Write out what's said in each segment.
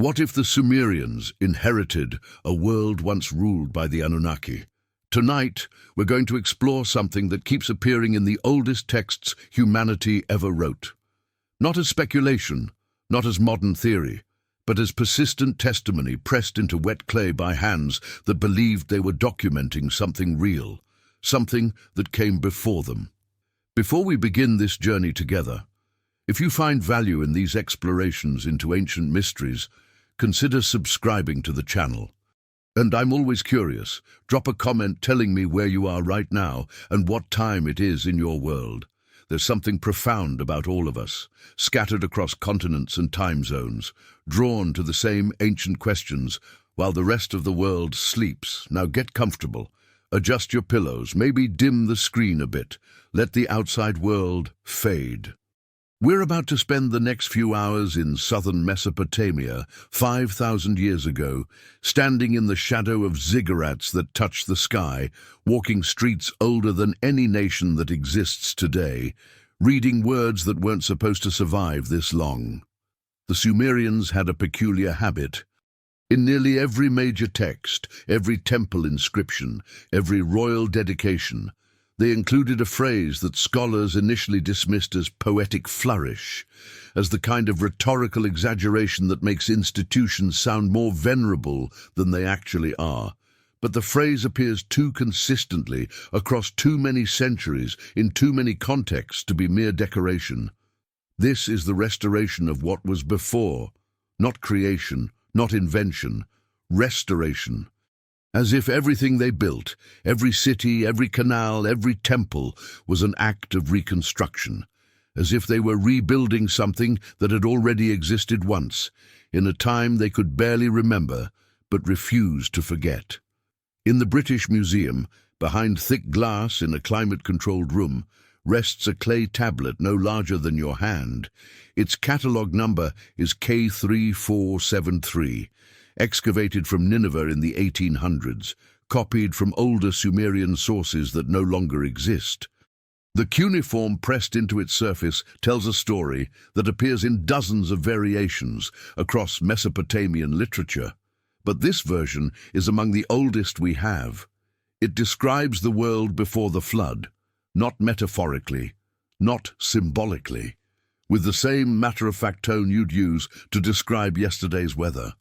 What if the Sumerians inherited a world once ruled by the Anunnaki? Tonight, we're going to explore something that keeps appearing in the oldest texts humanity ever wrote. Not as speculation, not as modern theory, but as persistent testimony pressed into wet clay by hands that believed they were documenting something real, something that came before them. Before we begin this journey together, if you find value in these explorations into ancient mysteries, consider subscribing to the channel. And I'm always curious, drop a comment telling me where you are right now and what time it is in your world. There's something profound about all of us, scattered across continents and time zones, drawn to the same ancient questions while the rest of the world sleeps. Now get comfortable, adjust your pillows, maybe dim the screen a bit, let the outside world fade. We're about to spend the next few hours in southern Mesopotamia, 5,000 years ago, standing in the shadow of ziggurats that touch the sky, walking streets older than any nation that exists today, reading words that weren't supposed to survive this long. The Sumerians had a peculiar habit. In nearly every major text, every temple inscription, every royal dedication, they included a phrase that scholars initially dismissed as poetic flourish, as the kind of rhetorical exaggeration that makes institutions sound more venerable than they actually are. But the phrase appears too consistently across too many centuries, in too many contexts to be mere decoration. This is the restoration of what was before, not creation, not invention, restoration. As if everything they built, every city, every canal, every temple, was an act of reconstruction. As if they were rebuilding something that had already existed once, in a time they could barely remember, but refused to forget. In the British Museum, behind thick glass in a climate-controlled room, rests a clay tablet no larger than your hand. Its catalogue number is K3473. Excavated from Nineveh in the 1800s, copied from older Sumerian sources that no longer exist. The cuneiform pressed into its surface tells a story that appears in dozens of variations across Mesopotamian literature. But this version is among the oldest we have. It describes the world before the flood, not metaphorically, not symbolically, with the same matter-of-fact tone you'd use to describe yesterday's weather.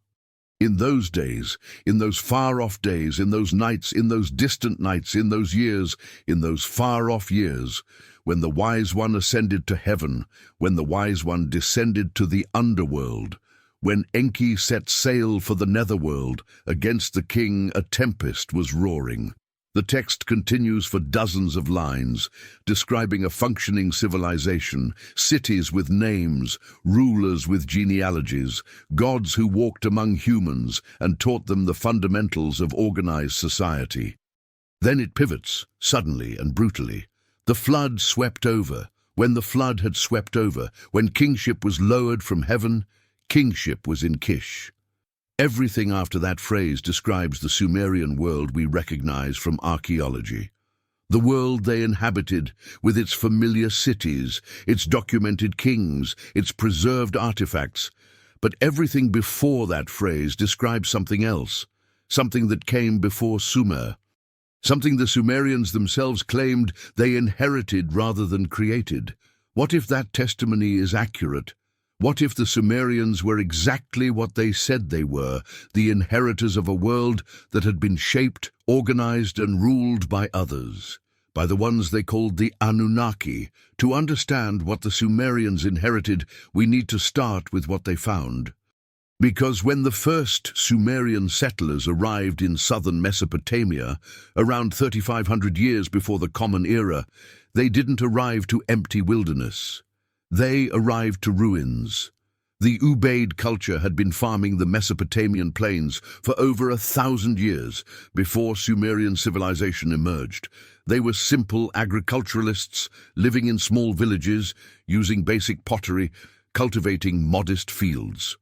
In those days, in those far-off days, in those nights, in those distant nights, in those years, in those far-off years, when the Wise One ascended to heaven, when the Wise One descended to the underworld, when Enki set sail for the netherworld, against the king a tempest was roaring. The text continues for dozens of lines, describing a functioning civilization, cities with names, rulers with genealogies, gods who walked among humans and taught them the fundamentals of organized society. Then it pivots, suddenly and brutally. The flood swept over. When the flood had swept over, when kingship was lowered from heaven, kingship was in Kish. Everything after that phrase describes the Sumerian world we recognize from archaeology. The world they inhabited, with its familiar cities, its documented kings, its preserved artifacts. But everything before that phrase describes something else, something that came before Sumer, something the Sumerians themselves claimed they inherited rather than created. What if that testimony is accurate? What if the Sumerians were exactly what they said they were, the inheritors of a world that had been shaped, organized, and ruled by others, by the ones they called the Anunnaki? To understand what the Sumerians inherited, we need to start with what they found. Because when the first Sumerian settlers arrived in southern Mesopotamia, around 3,500 years before the Common Era, they didn't arrive to empty wilderness. They arrived to ruins. The Ubaid culture had been farming the Mesopotamian plains for over 1,000 years before Sumerian civilization emerged. They were simple agriculturalists living in small villages, using basic pottery, cultivating modest fields.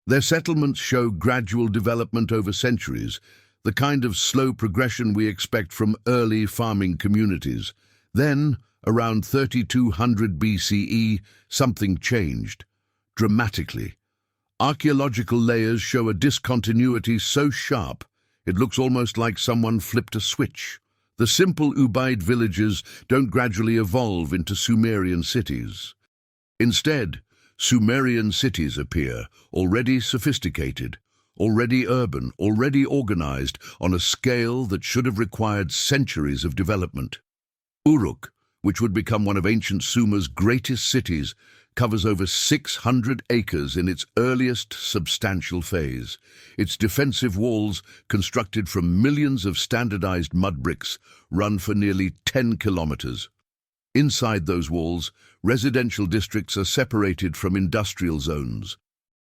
Their settlements show gradual development over centuries, the kind of slow progression we expect from early farming communities. Then, around 3200 BCE, something changed, dramatically. Archaeological layers show a discontinuity so sharp, it looks almost like someone flipped a switch. The simple Ubaid villages don't gradually evolve into Sumerian cities. Instead, Sumerian cities appear, already sophisticated, already urban, already organized on a scale that should have required centuries of development. Uruk, which would become one of ancient Sumer's greatest cities, covers over 600 acres in its earliest substantial phase. Its defensive walls, constructed from millions of standardized mud bricks, run for nearly 10 kilometers. Inside those walls, residential districts are separated from industrial zones.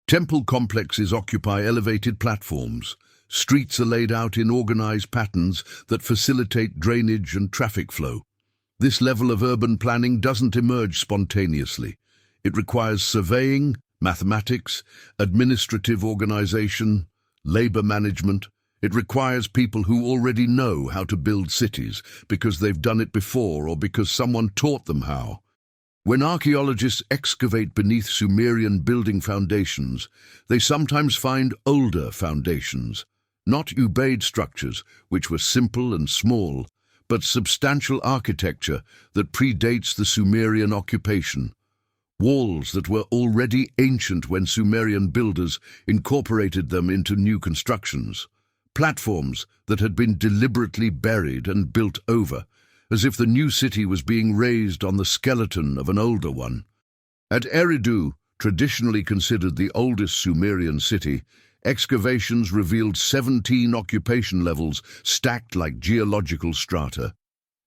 Temple complexes occupy elevated platforms. Streets are laid out in organized patterns that facilitate drainage and traffic flow. This level of urban planning doesn't emerge spontaneously. It requires surveying, mathematics, administrative organization, labor management. It requires people who already know how to build cities because they've done it before or because someone taught them how. When archaeologists excavate beneath Sumerian building foundations, they sometimes find older foundations, not Ubaid structures, which were simple and small, but substantial architecture that predates the Sumerian occupation. Walls that were already ancient when Sumerian builders incorporated them into new constructions. Platforms that had been deliberately buried and built over, as if the new city was being raised on the skeleton of an older one. At Eridu, traditionally considered the oldest Sumerian city, excavations revealed 17 occupation levels stacked like geological strata.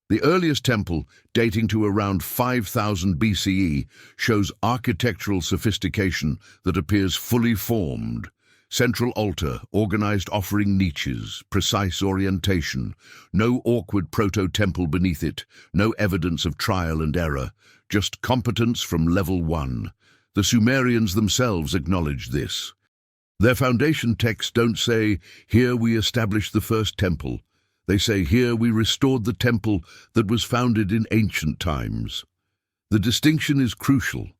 The earliest temple, dating to around 5000 BCE, shows architectural sophistication that appears fully formed. Central altar, organized offering niches, precise orientation, no awkward proto-temple beneath it, no evidence of trial and error, just competence from level 1. The Sumerians themselves acknowledged this. Their foundation texts don't say, "Here we established the first temple." They say, "Here we restored the temple that was founded in ancient times." The distinction is crucial.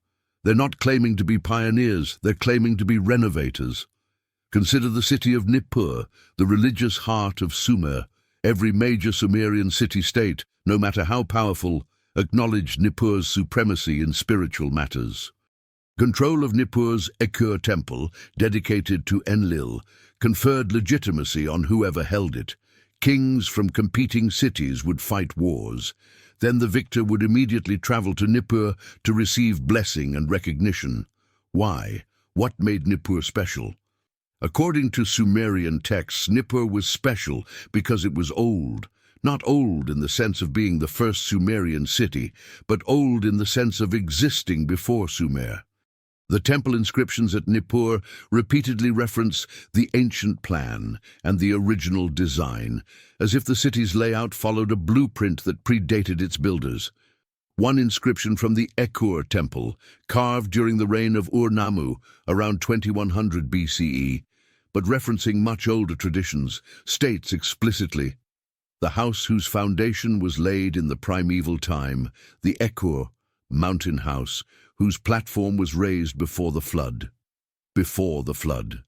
They're not claiming to be pioneers, they're claiming to be renovators. Consider the city of Nippur, the religious heart of Sumer. Every major Sumerian city-state, no matter how powerful, acknowledged Nippur's supremacy in spiritual matters. Control of Nippur's Ekur temple, dedicated to Enlil, conferred legitimacy on whoever held it. Kings from competing cities would fight wars. Then the victor would immediately travel to Nippur to receive blessing and recognition. Why? What made Nippur special? According to Sumerian texts, Nippur was special because it was old. Not old in the sense of being the first Sumerian city, but old in the sense of existing before Sumer. The temple inscriptions at Nippur repeatedly reference the ancient plan and the original design, as if the city's layout followed a blueprint that predated its builders. One inscription from the Ekur temple, carved during the reign of Ur-Nammu around 2100 BCE, but referencing much older traditions, states explicitly, "The house whose foundation was laid in the primeval time, the Ekur, mountain house, whose platform was raised before the flood." Before the flood.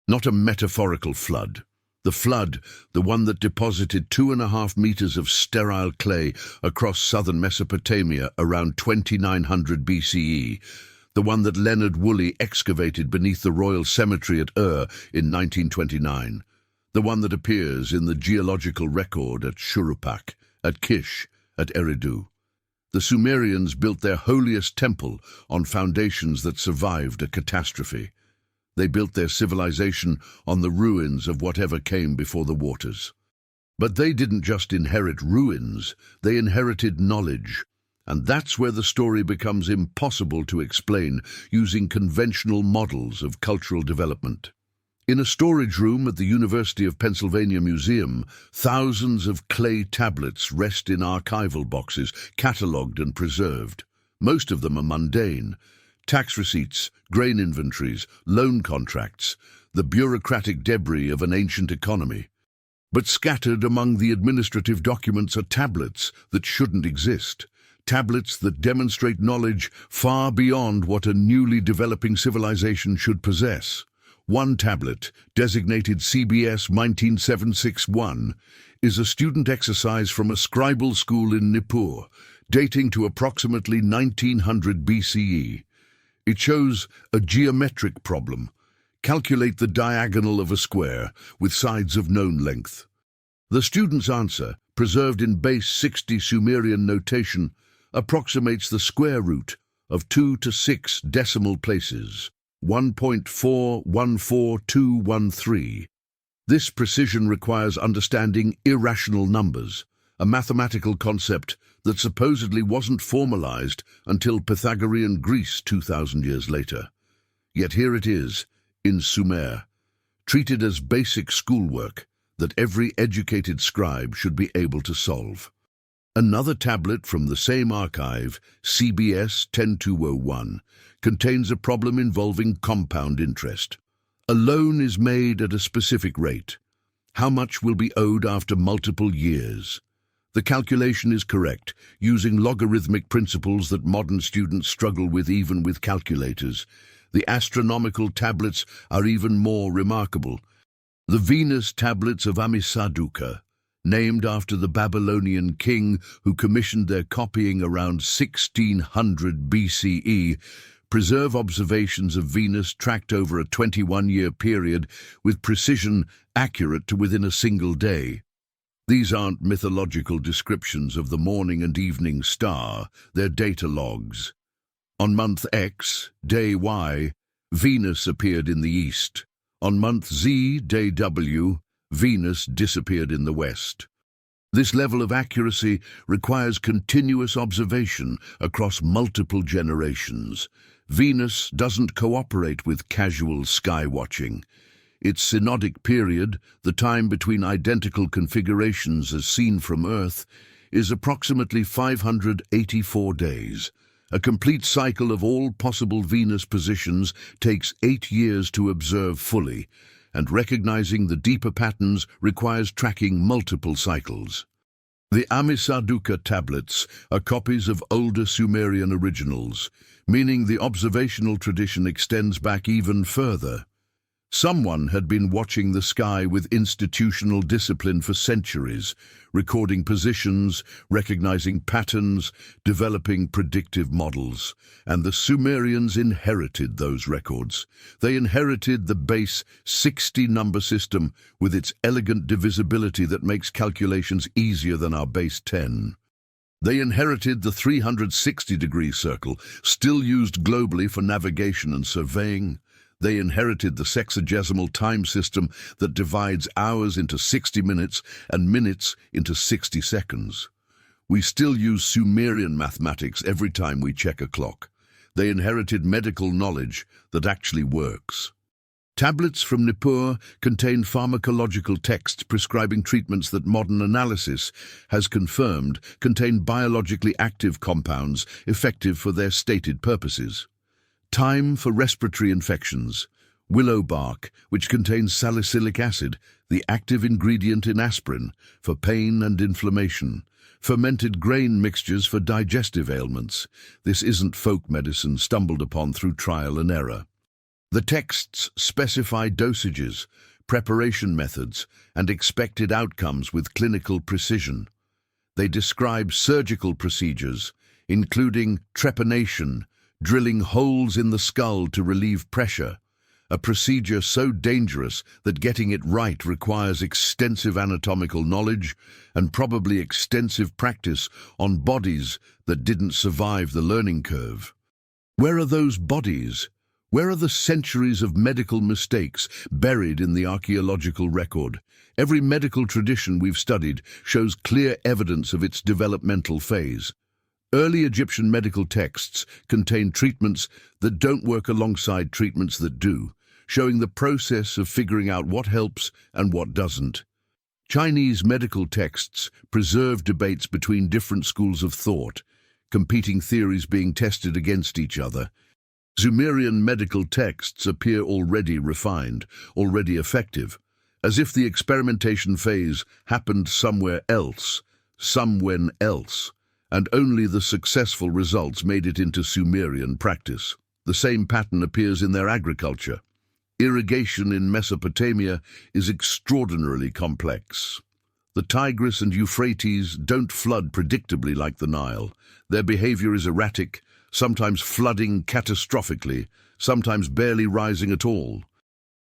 Not a metaphorical flood. The flood, the one that deposited 2.5 meters of sterile clay across southern Mesopotamia around 2900 BCE. The one that Leonard Woolley excavated beneath the royal cemetery at Ur in 1929. The one that appears in the geological record at Shuruppak, at Kish, at Eridu. The Sumerians built their holiest temple on foundations that survived a catastrophe. They built their civilization on the ruins of whatever came before the waters. But they didn't just inherit ruins, they inherited knowledge. And that's where the story becomes impossible to explain using conventional models of cultural development. In a storage room at the University of Pennsylvania Museum, thousands of clay tablets rest in archival boxes, catalogued and preserved. Most of them are mundane. Tax receipts, grain inventories, loan contracts, the bureaucratic debris of an ancient economy. But scattered among the administrative documents are tablets that shouldn't exist. tablets that demonstrate knowledge far beyond what a newly developing civilization should possess. One tablet, designated CBS 19761, is a student exercise from a scribal school in Nippur, dating to approximately 1900 BCE. It shows a geometric problem. Calculate the diagonal of a square with sides of known length. The student's answer, preserved in base 60 Sumerian notation, approximates the square root of 2 to 6 decimal places, 1.414213. This precision requires understanding irrational numbers, a mathematical concept that supposedly wasn't formalized until Pythagorean Greece 2,000 years later. Yet here it is, in Sumer, treated as basic schoolwork that every educated scribe should be able to solve. Another tablet from the same archive, CBS 10201, contains a problem involving compound interest. A loan is made at a specific rate. How much will be owed after multiple years? The calculation is correct, using logarithmic principles that modern students struggle with even with calculators. The astronomical tablets are even more remarkable. The Venus tablets of Amisaduqa, named after the Babylonian king who commissioned their copying around 1600 BCE, preserve observations of Venus tracked over a 21-year period with precision accurate to within a single day. These aren't mythological descriptions of the morning and evening star, they're data logs. On month X, day Y, Venus appeared in the east. On month Z, day W, Venus disappeared in the west. This level of accuracy requires continuous observation across multiple generations. Venus doesn't cooperate with casual sky watching. Its synodic period, the time between identical configurations as seen from Earth, is approximately 584 days. A complete cycle of all possible Venus positions takes 8 years to observe fully, and recognizing the deeper patterns requires tracking multiple cycles. The Amisaduqa tablets are copies of older Sumerian originals, meaning the observational tradition extends back even further. Someone had been watching the sky with institutional discipline for centuries, recording positions, recognizing patterns, developing predictive models. And the Sumerians inherited those records. They inherited the base 60 number system with its elegant divisibility that makes calculations easier than our base 10. They inherited the 360-degree circle, still used globally for navigation and surveying. They inherited the sexagesimal time system that divides hours into 60 minutes and minutes into 60 seconds. We still use Sumerian mathematics every time we check a clock. They inherited medical knowledge that actually works. Tablets from Nippur contain pharmacological texts prescribing treatments that modern analysis has confirmed contain biologically active compounds effective for their stated purposes. Thyme for respiratory infections, willow bark, which contains salicylic acid, the active ingredient in aspirin, for pain and inflammation, fermented grain mixtures for digestive ailments. This isn't folk medicine stumbled upon through trial and error. The texts specify dosages, preparation methods, and expected outcomes with clinical precision. They describe surgical procedures, including trepanation, drilling holes in the skull to relieve pressure, a procedure so dangerous that getting it right requires extensive anatomical knowledge and probably extensive practice on bodies that didn't survive the learning curve. Where are those bodies? Where are the centuries of medical mistakes buried in the archaeological record? Every medical tradition we've studied shows clear evidence of its developmental phase. Early Egyptian medical texts contain treatments that don't work alongside treatments that do, showing the process of figuring out what helps and what doesn't. Chinese medical texts preserve debates between different schools of thought, competing theories being tested against each other. Sumerian medical texts appear already refined, already effective, as if the experimentation phase happened somewhere else, somewhen else. and only the successful results made it into Sumerian practice. The same pattern appears in their agriculture. Irrigation in Mesopotamia is extraordinarily complex. The Tigris and Euphrates don't flood predictably like the Nile. Their behavior is erratic, sometimes flooding catastrophically, sometimes barely rising at all.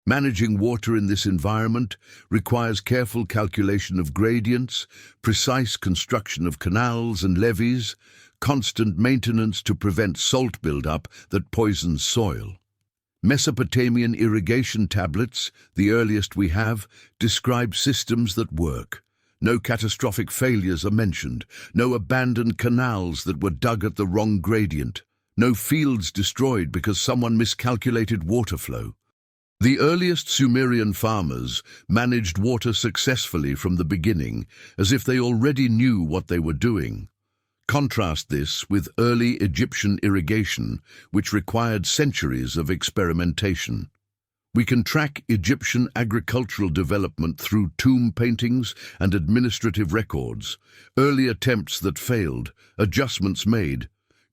Managing water in this environment requires careful calculation of gradients, precise construction of canals and levees, constant maintenance to prevent salt buildup that poisons soil. Mesopotamian irrigation tablets, the earliest we have, describe systems that work. No catastrophic failures are mentioned, no abandoned canals that were dug at the wrong gradient, no fields destroyed because someone miscalculated water flow. The earliest Sumerian farmers managed water successfully from the beginning, as if they already knew what they were doing. Contrast this with early Egyptian irrigation, which required centuries of experimentation. We can track Egyptian agricultural development through tomb paintings and administrative records, early attempts that failed, adjustments made,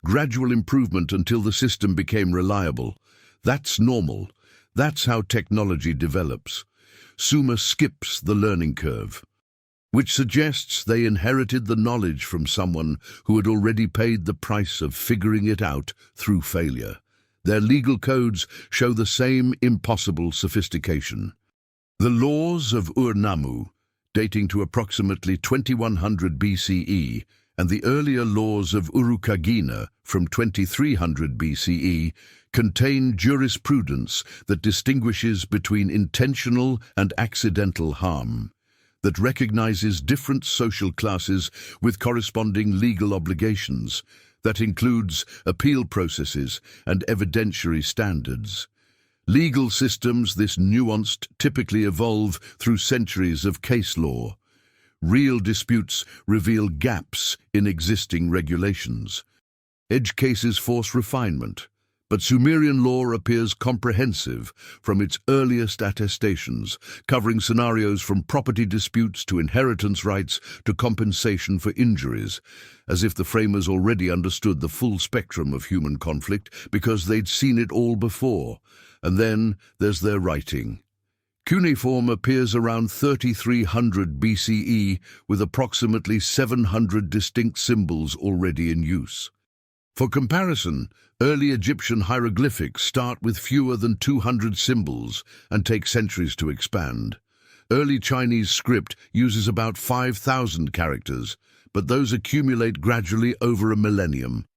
gradual improvement until the system became reliable. That's normal. That's how technology develops. Sumer skips the learning curve, which suggests they inherited the knowledge from someone who had already paid the price of figuring it out through failure. Their legal codes show the same impossible sophistication. The laws of Ur-Nammu, dating to approximately 2100 BCE, and the earlier laws of Urukagina from 2300 BCE, contain jurisprudence that distinguishes between intentional and accidental harm, that recognizes different social classes with corresponding legal obligations, that includes appeal processes and evidentiary standards. Legal systems, this nuanced, typically evolve through centuries of case law. Real disputes reveal gaps in existing regulations. Edge cases force refinement, but Sumerian law appears comprehensive from its earliest attestations, covering scenarios from property disputes to inheritance rights to compensation for injuries, as if the framers already understood the full spectrum of human conflict because they'd seen it all before. And then there's their writing. Cuneiform appears around 3300 BCE with approximately 700 distinct symbols already in use. For comparison, early Egyptian hieroglyphics start with fewer than 200 symbols and take centuries to expand. Early Chinese script uses about 5,000 characters, but those accumulate gradually over a millennium.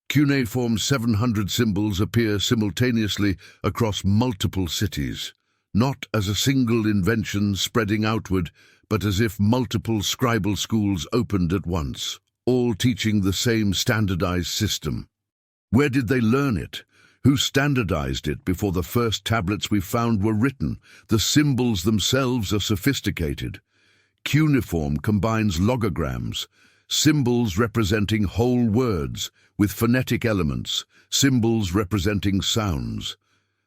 Cuneiform's 700 symbols appear simultaneously across multiple cities, not as a single invention spreading outward, but as if multiple scribal schools opened at once, all teaching the same standardized system. Where did they learn it? Who standardized it before the first tablets we found were written? The symbols themselves are sophisticated. Cuneiform combines logograms, symbols representing whole words, with phonetic elements, symbols representing sounds.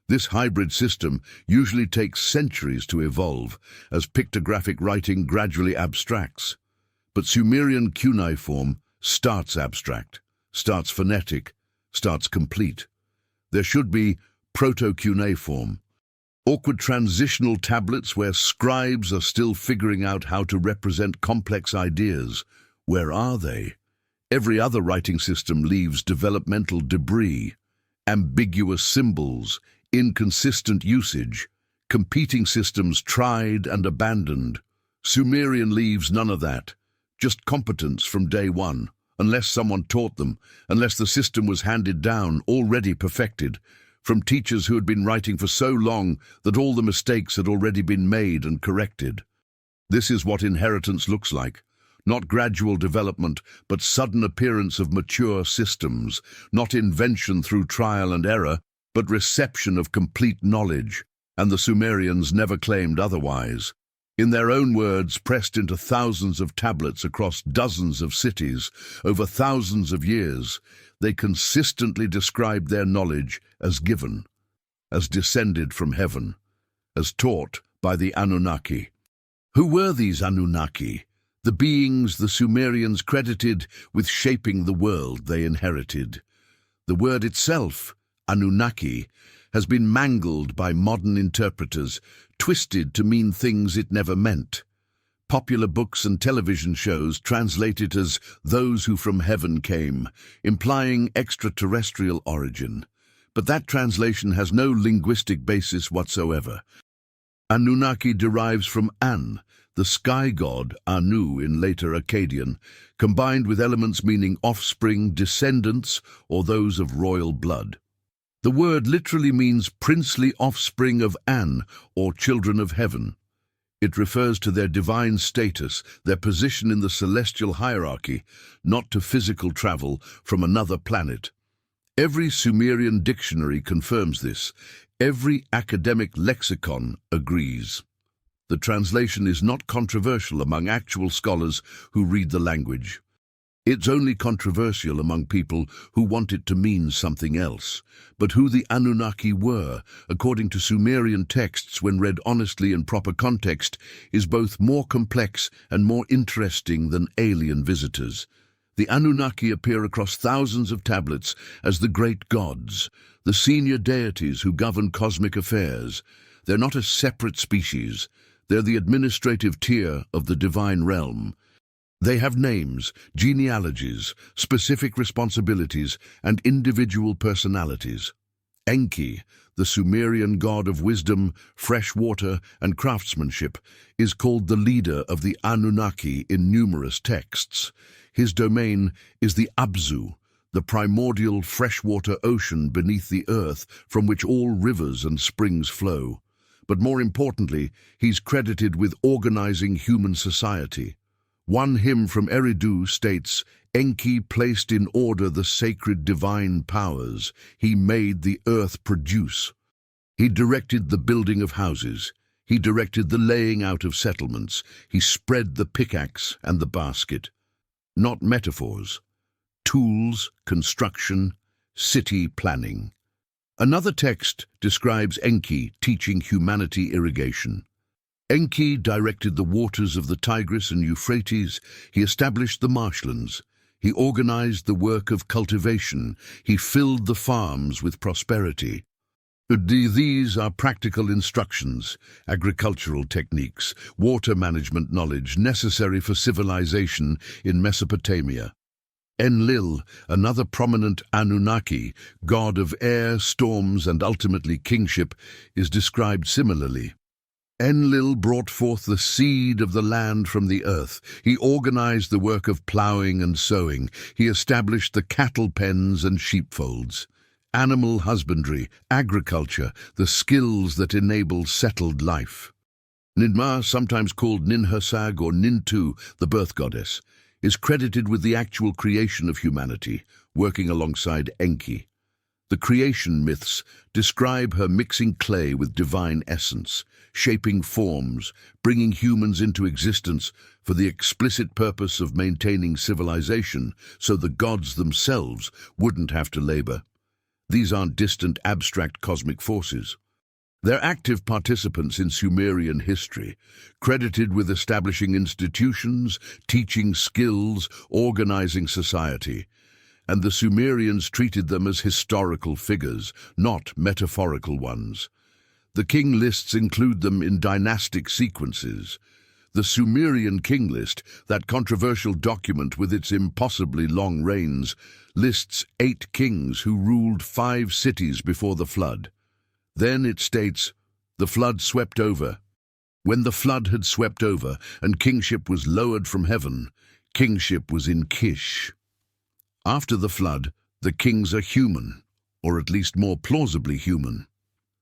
This hybrid system usually takes centuries to evolve, as pictographic writing gradually abstracts. But Sumerian cuneiform starts abstract, starts phonetic, starts complete. There should be proto-cuneiform, awkward transitional tablets where scribes are still figuring out how to represent complex ideas. Where are they? Every other writing system leaves developmental debris, ambiguous symbols, inconsistent usage, competing systems tried and abandoned. Sumerian leaves none of that. Just competence from day one, unless someone taught them, unless the system was handed down, already perfected, from teachers who had been writing for so long that all the mistakes had already been made and corrected. This is what inheritance looks like. Not gradual development, but sudden appearance of mature systems, not invention through trial and error, but reception of complete knowledge, and the Sumerians never claimed otherwise. In their own words, pressed into thousands of tablets across dozens of cities, over thousands of years, they consistently described their knowledge as given, as descended from heaven, as taught by the Anunnaki. Who were these Anunnaki? the beings the Sumerians credited with shaping the world they inherited. The word itself, Anunnaki, has been mangled by modern interpreters, twisted to mean things it never meant. Popular books and television shows translate it as those who from heaven came, implying extraterrestrial origin. But that translation has no linguistic basis whatsoever. Anunnaki derives from An, the sky god Anu in later Akkadian, combined with elements meaning offspring, descendants, or those of royal blood. The word literally means princely offspring of An, or children of heaven. It refers to their divine status, their position in the celestial hierarchy, not to physical travel from another planet. Every Sumerian dictionary confirms this. Every academic lexicon agrees. The translation is not controversial among actual scholars who read the language. It's only controversial among people who want it to mean something else. But who the Anunnaki were, according to Sumerian texts when read honestly in proper context, is both more complex and more interesting than alien visitors. The Anunnaki appear across thousands of tablets as the great gods, the senior deities who govern cosmic affairs. They're not a separate species. They're the administrative tier of the divine realm. They have names, genealogies, specific responsibilities, and individual personalities. Enki, the Sumerian god of wisdom, fresh water, and craftsmanship, is called the leader of the Anunnaki in numerous texts. His domain is the Abzu, the primordial freshwater ocean beneath the earth from which all rivers and springs flow. But more importantly, he's credited with organizing human society. One hymn from Eridu states, Enki placed in order the sacred divine powers. He made the earth produce. He directed the building of houses. He directed the laying out of settlements. He spread the pickaxe and the basket. Not metaphors. Tools, construction, city planning. Another text describes Enki teaching humanity irrigation. Enki directed the waters of the Tigris and Euphrates. He established the marshlands. He organized the work of cultivation. He filled the farms with prosperity. These are practical instructions, agricultural techniques, water management knowledge necessary for civilization in Mesopotamia. Enlil, another prominent Anunnaki, god of air, storms, and ultimately kingship, is described similarly. Enlil brought forth the seed of the land from the earth. He organized the work of plowing and sowing. He established the cattle pens and sheepfolds. Animal husbandry, agriculture, the skills that enable settled life. Ninmah, sometimes called Ninhursag or Nintu, the birth goddess, is credited with the actual creation of humanity, working alongside Enki. The creation myths describe her mixing clay with divine essence, shaping forms, bringing humans into existence for the explicit purpose of maintaining civilization so the gods themselves wouldn't have to labor. These aren't distant, abstract cosmic forces. They're active participants in Sumerian history, credited with establishing institutions, teaching skills, organizing society. And the Sumerians treated them as historical figures, not metaphorical ones. The king lists include them in dynastic sequences. The Sumerian king list, that controversial document with its impossibly long reigns, lists 8 kings who ruled 5 cities before the flood. Then it states, the flood swept over. When the flood had swept over and kingship was lowered from heaven, kingship was in Kish. After the flood, the kings are human, or at least more plausibly human.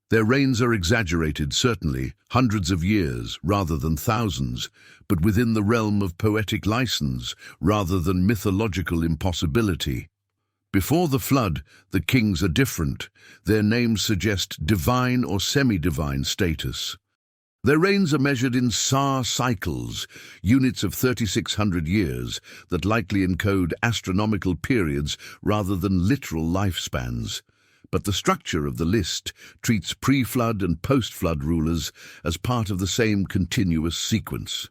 Their reigns are exaggerated, certainly, hundreds of years rather than thousands, but within the realm of poetic license rather than mythological impossibility. Before the flood, the kings are different. Their names suggest divine or semi-divine status. Their reigns are measured in Sar cycles, units of 3,600 years that likely encode astronomical periods rather than literal lifespans. But the structure of the list treats pre-flood and post-flood rulers as part of the same continuous sequence.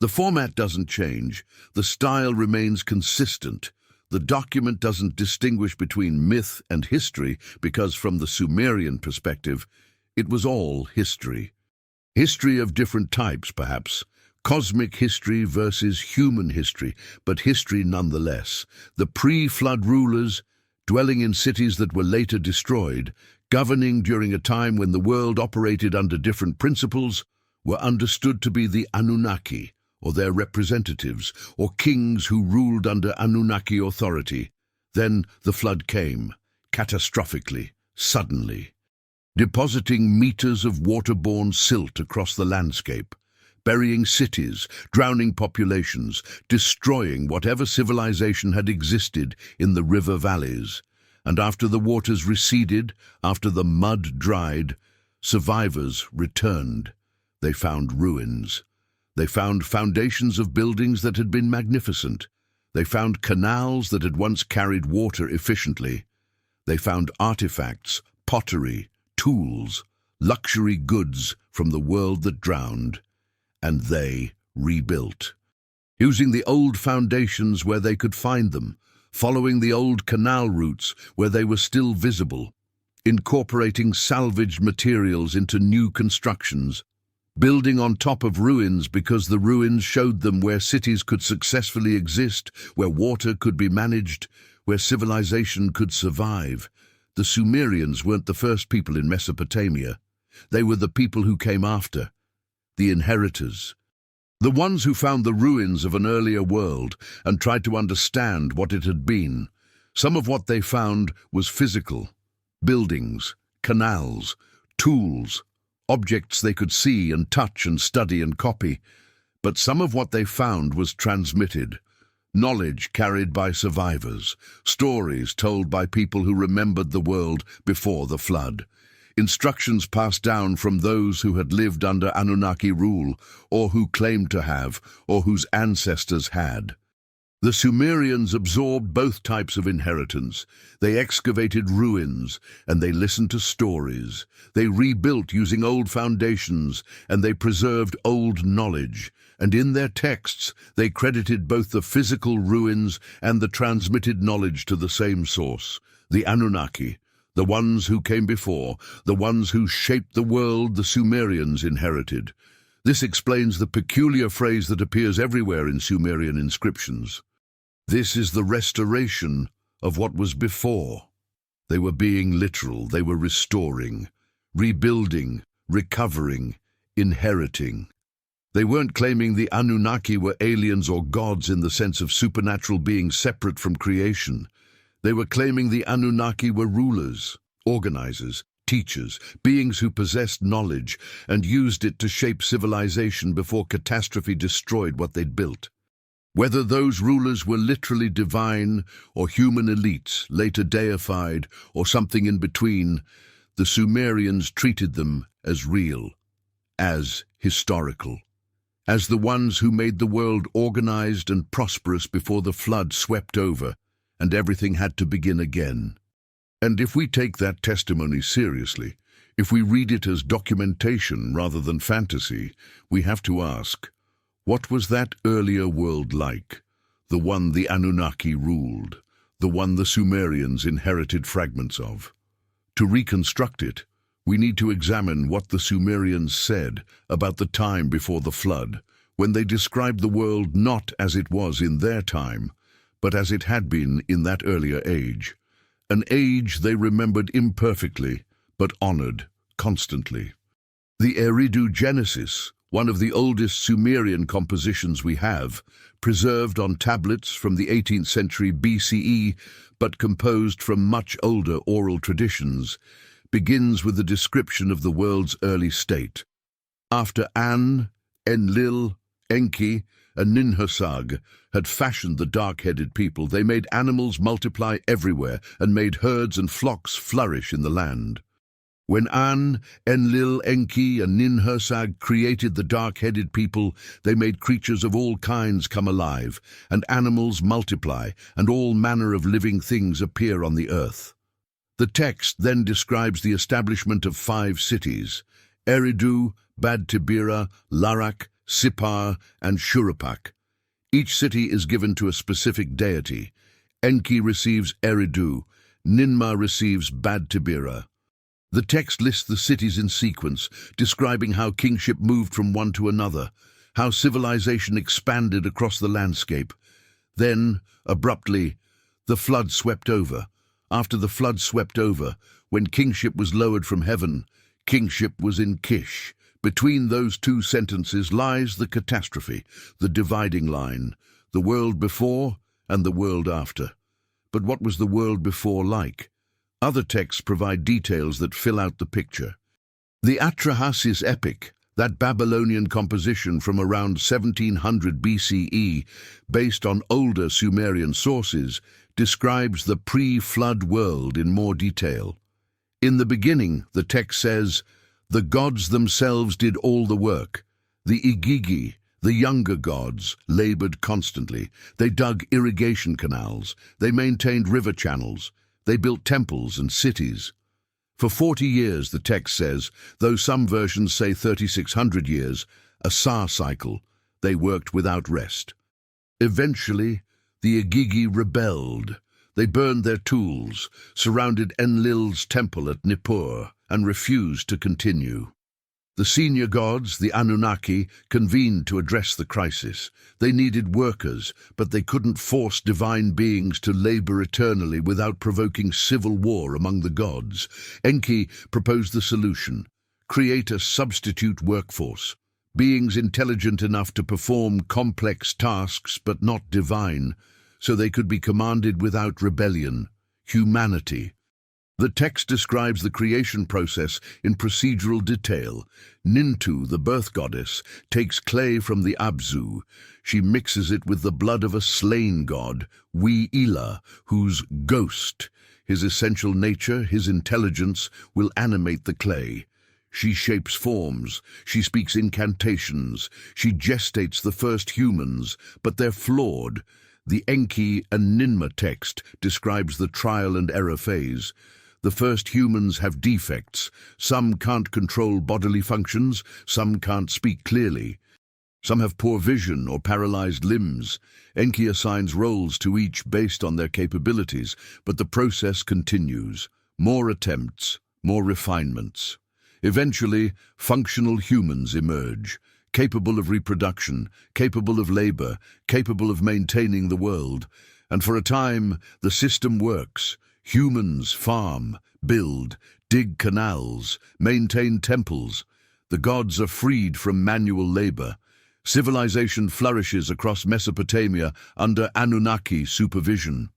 The format doesn't change, the style remains consistent. The document doesn't distinguish between myth and history because from the Sumerian perspective, it was all history. History of different types, perhaps. Cosmic history versus human history, but history nonetheless. The pre-flood rulers, dwelling in cities that were later destroyed, governing during a time when the world operated under different principles, were understood to be the Anunnaki, or their representatives, or kings who ruled under Anunnaki authority. Then the flood came, catastrophically, suddenly, depositing meters of waterborne silt across the landscape, burying cities, drowning populations, destroying whatever civilization had existed in the river valleys. And after the waters receded, after the mud dried, survivors returned. They found ruins. They found foundations of buildings that had been magnificent. They found canals that had once carried water efficiently. They found artifacts, pottery, tools, luxury goods from the world that drowned. And they rebuilt, using the old foundations where they could find them, following the old canal routes where they were still visible, incorporating salvaged materials into new constructions, building on top of ruins because the ruins showed them where cities could successfully exist, where water could be managed, where civilization could survive. The Sumerians weren't the first people in Mesopotamia. They were the people who came after, the inheritors, the ones who found the ruins of an earlier world and tried to understand what it had been. Some of what they found was physical: buildings, canals, tools, objects they could see and touch and study and copy. But some of what they found was transmitted, knowledge carried by survivors, stories told by people who remembered the world before the flood, instructions passed down from those who had lived under Anunnaki rule, or who claimed to have, or whose ancestors had. The Sumerians absorbed both types of inheritance. They excavated ruins, and they listened to stories. They rebuilt using old foundations, and they preserved old knowledge. And in their texts, they credited both the physical ruins and the transmitted knowledge to the same source, the Anunnaki, the ones who came before, the ones who shaped the world the Sumerians inherited. This explains the peculiar phrase that appears everywhere in Sumerian inscriptions. This is the restoration of what was before. They were being literal. They were restoring, rebuilding, recovering, inheriting. They weren't claiming the Anunnaki were aliens or gods in the sense of supernatural beings separate from creation. They were claiming the Anunnaki were rulers, organizers, teachers, beings who possessed knowledge and used it to shape civilization before catastrophe destroyed what they'd built. Whether those rulers were literally divine or human elites, later deified, or something in between, the Sumerians treated them as real, as historical, as the ones who made the world organized and prosperous before the flood swept over, and everything had to begin again. And if we take that testimony seriously, if we read it as documentation rather than fantasy, we have to ask, what was that earlier world like? The one the Anunnaki ruled, the one the Sumerians inherited fragments of. To reconstruct it, we need to examine what the Sumerians said about the time before the flood, when they described the world not as it was in their time, but as it had been in that earlier age. An age they remembered imperfectly, but honored constantly. The Eridu Genesis, one of the oldest Sumerian compositions we have, preserved on tablets from the 18th century BCE, but composed from much older oral traditions, begins with a description of the world's early state. After An, Enlil, Enki, and Ninhursag had fashioned the dark-headed people, they made animals multiply everywhere and made herds and flocks flourish in the land. When An, Enlil, Enki, and Ninhursag created the dark-headed people, they made creatures of all kinds come alive, and animals multiply, and all manner of living things appear on the earth. The text then describes the establishment of 5 cities: Eridu, Bad Tibira, Larak, Sipar, and Shuruppak. Each city is given to a specific deity. Enki receives Eridu, Ninmah receives Bad-Tibira. The text lists the cities in sequence, describing how kingship moved from one to another, how civilization expanded across the landscape. Then, abruptly, the flood swept over. After the flood swept over, when kingship was lowered from heaven, kingship was in Kish. Between those two sentences lies the catastrophe, the dividing line, the world before and the world after. But what was the world before like? Other texts provide details that fill out the picture. The Atrahasis epic, that Babylonian composition from around 1700 BCE, based on older Sumerian sources, describes the pre-flood world in more detail. In the beginning, the text says, "The gods themselves did all the work. The Igigi, the younger gods, labored constantly. They dug irrigation canals. They maintained river channels. They built temples and cities. For 40 years, the text says, though some versions say 3,600 years, a Sa cycle, they worked without rest. Eventually, the Igigi rebelled. They burned their tools, surrounded Enlil's temple at Nippur, and refused to continue. The senior gods, the Anunnaki, convened to address the crisis. They needed workers, but they couldn't force divine beings to labor eternally without provoking civil war among the gods. Enki proposed the solution: create a substitute workforce. Beings intelligent enough to perform complex tasks but not divine, so they could be commanded without rebellion. Humanity. The text describes the creation process in procedural detail. Nintu, the birth goddess, takes clay from the Abzu. She mixes it with the blood of a slain god, Ila, whose ghost, his essential nature, his intelligence, will animate the clay. She shapes forms, she speaks incantations, she gestates the first humans, but they're flawed. The Enki and Ninmah text describes the trial and error phase. The first humans have defects. Some can't control bodily functions, some can't speak clearly. Some have poor vision or paralyzed limbs. Enki assigns roles to each based on their capabilities, but the process continues. More attempts, more refinements. Eventually, functional humans emerge, capable of reproduction, capable of labor, capable of maintaining the world. And for a time, the system works. Humans farm, build, dig canals, maintain temples. The gods are freed from manual labor. Civilization flourishes across Mesopotamia under Anunnaki supervision.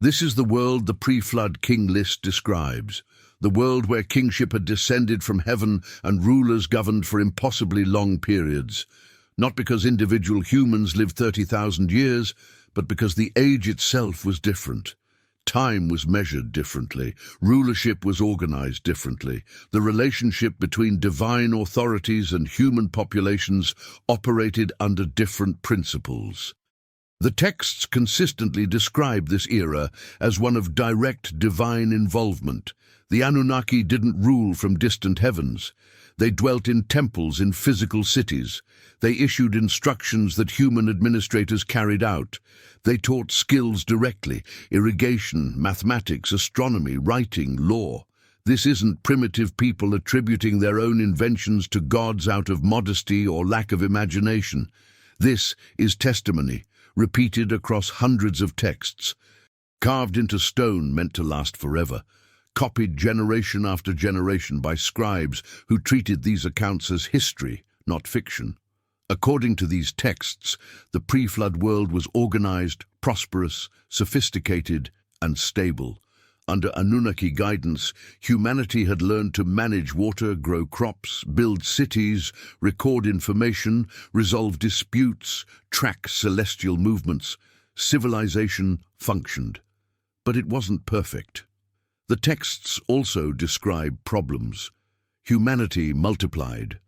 This is the world the pre-flood king list describes. The world where kingship had descended from heaven and rulers governed for impossibly long periods. Not because individual humans lived 30,000 years, but because the age itself was different. Time was measured differently. Rulership was organized differently. The relationship between divine authorities and human populations operated under different principles. The texts consistently describe this era as one of direct divine involvement. The Anunnaki didn't rule from distant heavens. They dwelt in temples in physical cities. They issued instructions that human administrators carried out. They taught skills directly: irrigation, mathematics, astronomy, writing, law. This isn't primitive people attributing their own inventions to gods out of modesty or lack of imagination. This is testimony, repeated across hundreds of texts, carved into stone meant to last forever, copied generation after generation by scribes who treated these accounts as history, not fiction. According to these texts, the pre-flood world was organized, prosperous, sophisticated, and stable. Under Anunnaki guidance, humanity had learned to manage water, grow crops, build cities, record information, resolve disputes, track celestial movements. Civilization functioned. But it wasn't perfect. The texts also describe problems. Humanity multiplied.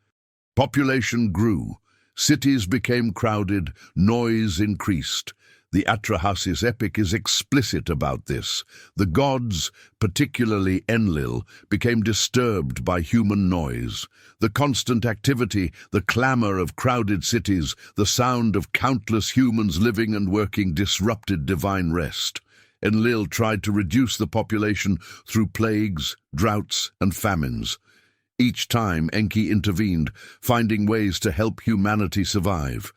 Population grew. Cities became crowded. Noise increased. The Atrahasis epic is explicit about this. The gods, particularly Enlil, became disturbed by human noise. The constant activity, the clamor of crowded cities, the sound of countless humans living and working disrupted divine rest. Enlil tried to reduce the population through plagues, droughts, and famines. Each time Enki intervened, finding ways to help humanity survive.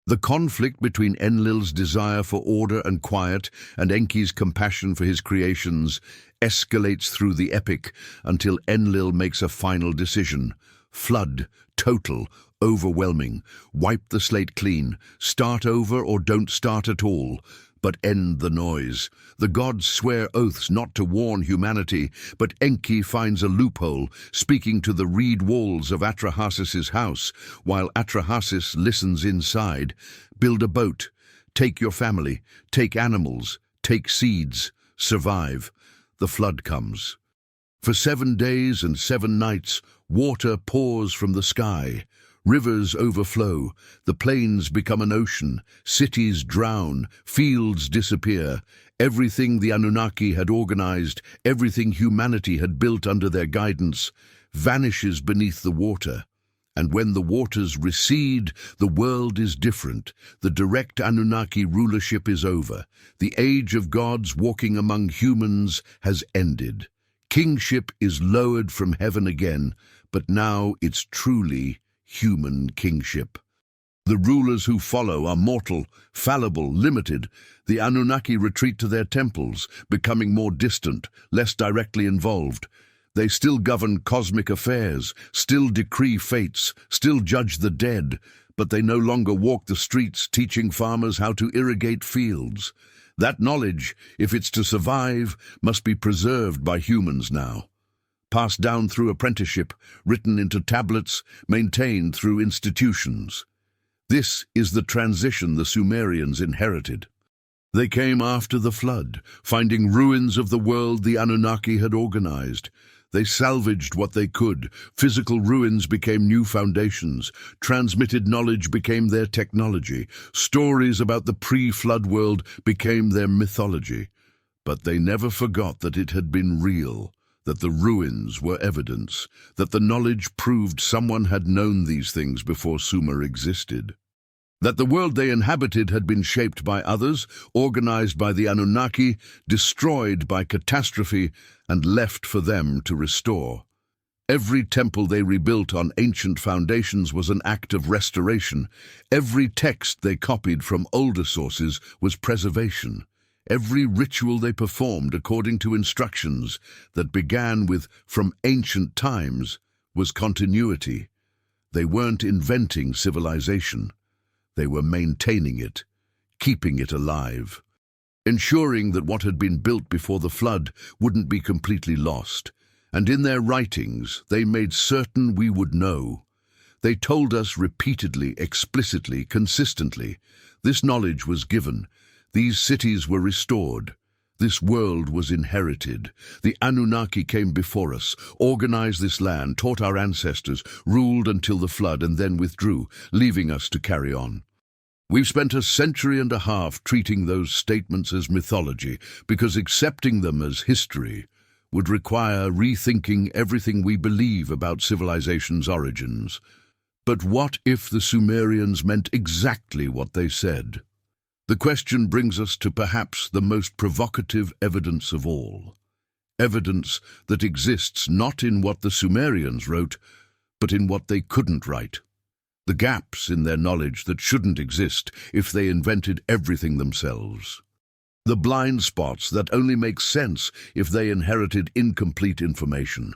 The conflict between Enlil's desire for order and quiet and Enki's compassion for his creations escalates through the epic until Enlil makes a final decision. Flood, total, overwhelming, wipe the slate clean, start over or don't start at all, but end the noise. The gods swear oaths not to warn humanity, but Enki finds a loophole, speaking to the reed walls of Atrahasis' house, while Atrahasis listens inside. Build a boat, take your family, take animals, take seeds, survive. The flood comes. For 7 days and 7 nights, water pours from the sky. Rivers overflow, the plains become an ocean, cities drown, fields disappear. Everything the Anunnaki had organized, everything humanity had built under their guidance, vanishes beneath the water. And when the waters recede, the world is different. The direct Anunnaki rulership is over. The age of gods walking among humans has ended. Kingship is lowered from heaven again, but now it's truly human kingship. The rulers who follow are mortal, fallible, limited. The Anunnaki retreat to their temples, becoming more distant, less directly involved. They still govern cosmic affairs, still decree fates, still judge the dead, but they no longer walk the streets teaching farmers how to irrigate fields. That knowledge, if it's to survive, must be preserved by humans now. Passed down through apprenticeship, written into tablets, maintained through institutions. This is the transition the Sumerians inherited. They came after the flood, finding ruins of the world the Anunnaki had organized. They salvaged what they could. Physical ruins became new foundations. Transmitted knowledge became their technology. Stories about the pre-flood world became their mythology. But they never forgot that it had been real, that the ruins were evidence, that the knowledge proved someone had known these things before Sumer existed. That the world they inhabited had been shaped by others, organized by the Anunnaki, destroyed by catastrophe, and left for them to restore. Every temple they rebuilt on ancient foundations was an act of restoration. Every text they copied from older sources was preservation. Every ritual they performed according to instructions that began with "from ancient times" was continuity. They weren't inventing civilization. They were maintaining it, keeping it alive, ensuring that what had been built before the flood wouldn't be completely lost. And in their writings, they made certain we would know. They told us repeatedly, explicitly, consistently. This knowledge was given. These cities were restored. This world was inherited. The Anunnaki came before us, organized this land, taught our ancestors, ruled until the flood, and then withdrew, leaving us to carry on. We've spent a century and a half treating those statements as mythology, because accepting them as history would require rethinking everything we believe about civilization's origins. But what if the Sumerians meant exactly what they said? The question brings us to perhaps the most provocative evidence of all. Evidence that exists not in what the Sumerians wrote, but in what they couldn't write. The gaps in their knowledge that shouldn't exist if they invented everything themselves. The blind spots that only make sense if they inherited incomplete information.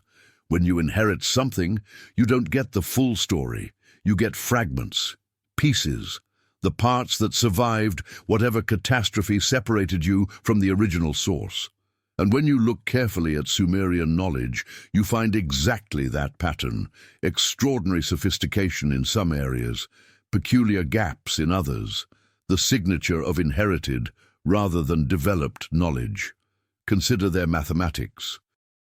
When you inherit something, you don't get the full story. You get fragments, pieces, the parts that survived whatever catastrophe separated you from the original source. And when you look carefully at Sumerian knowledge, you find exactly that pattern: extraordinary sophistication in some areas, peculiar gaps in others, the signature of inherited rather than developed knowledge. Consider their mathematics.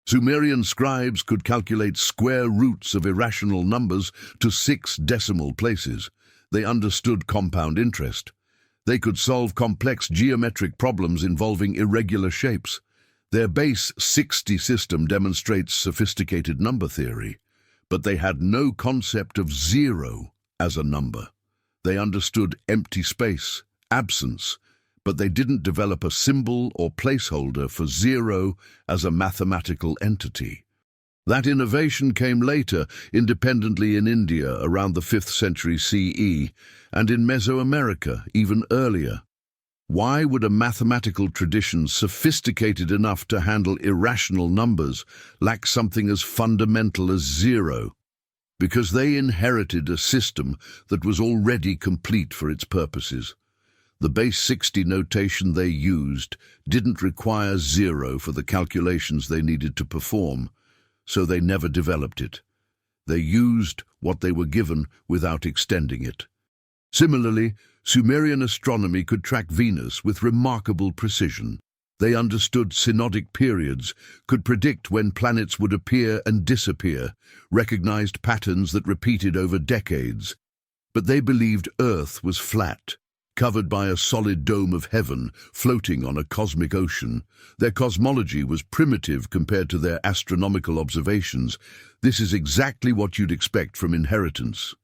Sumerian scribes could calculate square roots of irrational numbers to 6 decimal places. They understood compound interest. They could solve complex geometric problems involving irregular shapes. Their base 60 system demonstrates sophisticated number theory, but they had no concept of zero as a number. They understood empty space, absence, but they didn't develop a symbol or placeholder for zero as a mathematical entity. That innovation came later, independently in India around the 5th century CE, and in Mesoamerica even earlier. Why would a mathematical tradition sophisticated enough to handle irrational numbers lack something as fundamental as zero? Because they inherited a system that was already complete for its purposes. The base 60 notation they used didn't require zero for the calculations they needed to perform, so they never developed it. They used what they were given without extending it. Similarly, Sumerian astronomy could track Venus with remarkable precision. They understood synodic periods, could predict when planets would appear and disappear, recognized patterns that repeated over decades. But they believed Earth was flat, covered by a solid dome of heaven, floating on a cosmic ocean. Their cosmology was primitive compared to their astronomical observations. This is exactly what you'd expect from inheritance.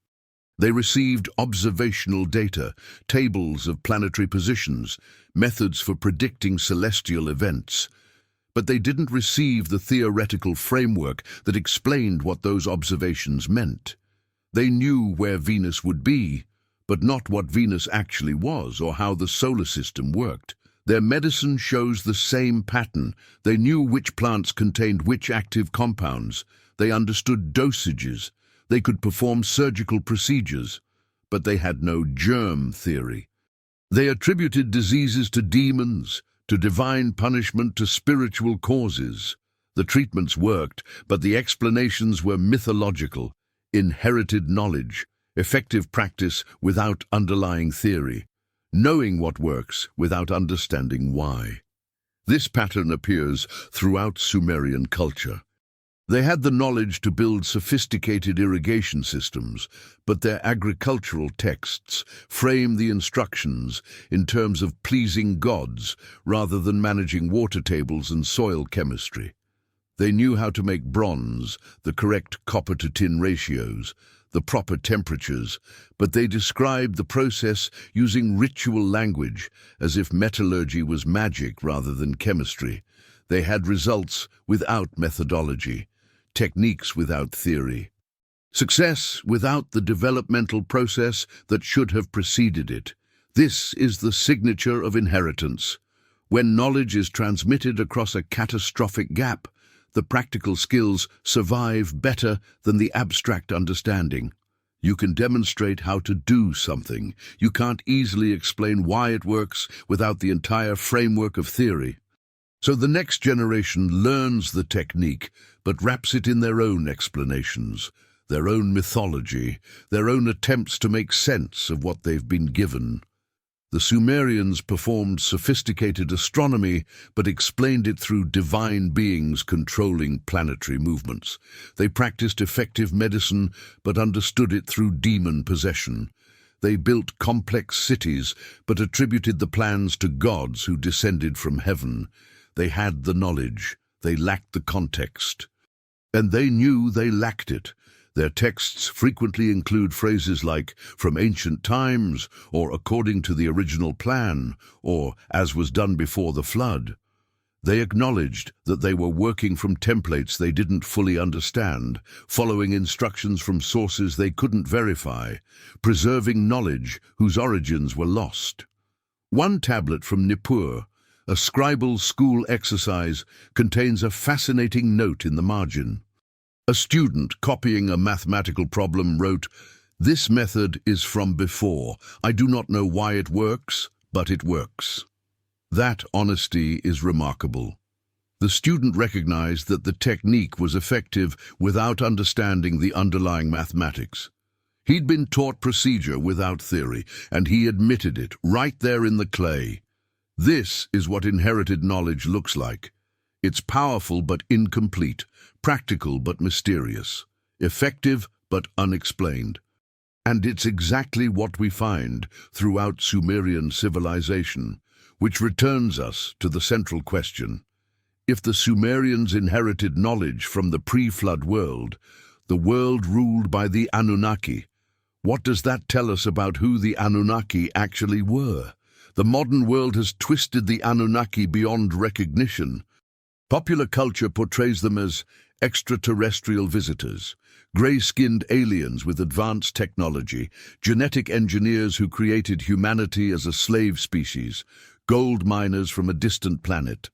They received observational data, tables of planetary positions, methods for predicting celestial events. But they didn't receive the theoretical framework that explained what those observations meant. They knew where Venus would be, but not what Venus actually was or how the solar system worked. Their medicine shows the same pattern. They knew which plants contained which active compounds. They understood dosages. They could perform surgical procedures, but they had no germ theory. They attributed diseases to demons, to divine punishment, to spiritual causes. The treatments worked, but the explanations were mythological, inherited knowledge, effective practice without underlying theory, knowing what works without understanding why. This pattern appears throughout Sumerian culture. They had the knowledge to build sophisticated irrigation systems, but their agricultural texts frame the instructions in terms of pleasing gods rather than managing water tables and soil chemistry. They knew how to make bronze, the correct copper-to-tin ratios, the proper temperatures, but they described the process using ritual language, as if metallurgy was magic rather than chemistry. They had results without methodology, techniques without theory, success without the developmental process that should have preceded it. This is the signature of inheritance. When knowledge is transmitted across a catastrophic gap, the practical skills survive better than the abstract understanding. You can demonstrate how to do something. You can't easily explain why it works without the entire framework of theory. So the next generation learns the technique, but wraps it in their own explanations, their own mythology, their own attempts to make sense of what they've been given. The Sumerians performed sophisticated astronomy, but explained it through divine beings controlling planetary movements. They practiced effective medicine, but understood it through demon possession. They built complex cities, but attributed the plans to gods who descended from heaven. They had the knowledge, they lacked the context. And they knew they lacked it. Their texts frequently include phrases like, "from ancient times," or "according to the original plan," or "as was done before the flood." They acknowledged that they were working from templates they didn't fully understand, following instructions from sources they couldn't verify, preserving knowledge whose origins were lost. One tablet from Nippur, a scribal school exercise, contains a fascinating note in the margin. A student copying a mathematical problem wrote, "This method is from before. I do not know why it works, but it works." That honesty is remarkable. The student recognized that the technique was effective without understanding the underlying mathematics. He'd been taught procedure without theory, and he admitted it right there in the clay. This is what inherited knowledge looks like. It's powerful but incomplete, practical but mysterious, effective but unexplained. And it's exactly what we find throughout Sumerian civilization, which returns us to the central question. If the Sumerians inherited knowledge from the pre-flood world, the world ruled by the Anunnaki, what does that tell us about who the Anunnaki actually were? The modern world has twisted the Anunnaki beyond recognition. Popular culture portrays them as extraterrestrial visitors, grey-skinned aliens with advanced technology, genetic engineers who created humanity as a slave species, gold miners from a distant planet.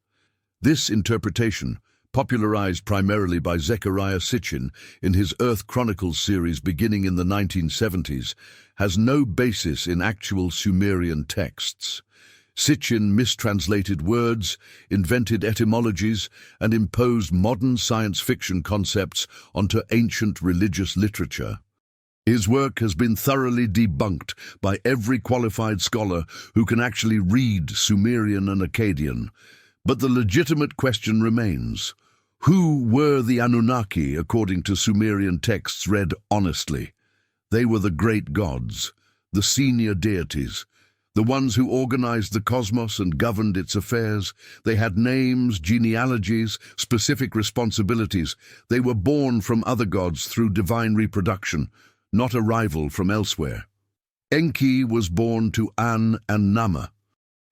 This interpretation, popularized primarily by Zecharia Sitchin in his Earth Chronicles series beginning in the 1970s, has no basis in actual Sumerian texts. Sitchin mistranslated words, invented etymologies, and imposed modern science fiction concepts onto ancient religious literature. His work has been thoroughly debunked by every qualified scholar who can actually read Sumerian and Akkadian. But the legitimate question remains: who were the Anunnaki according to Sumerian texts read honestly? They were the great gods, the senior deities, the ones who organized the cosmos and governed its affairs. They had names, genealogies, specific responsibilities. They were born from other gods through divine reproduction, not a rival from elsewhere. Enki was born to An and Nama.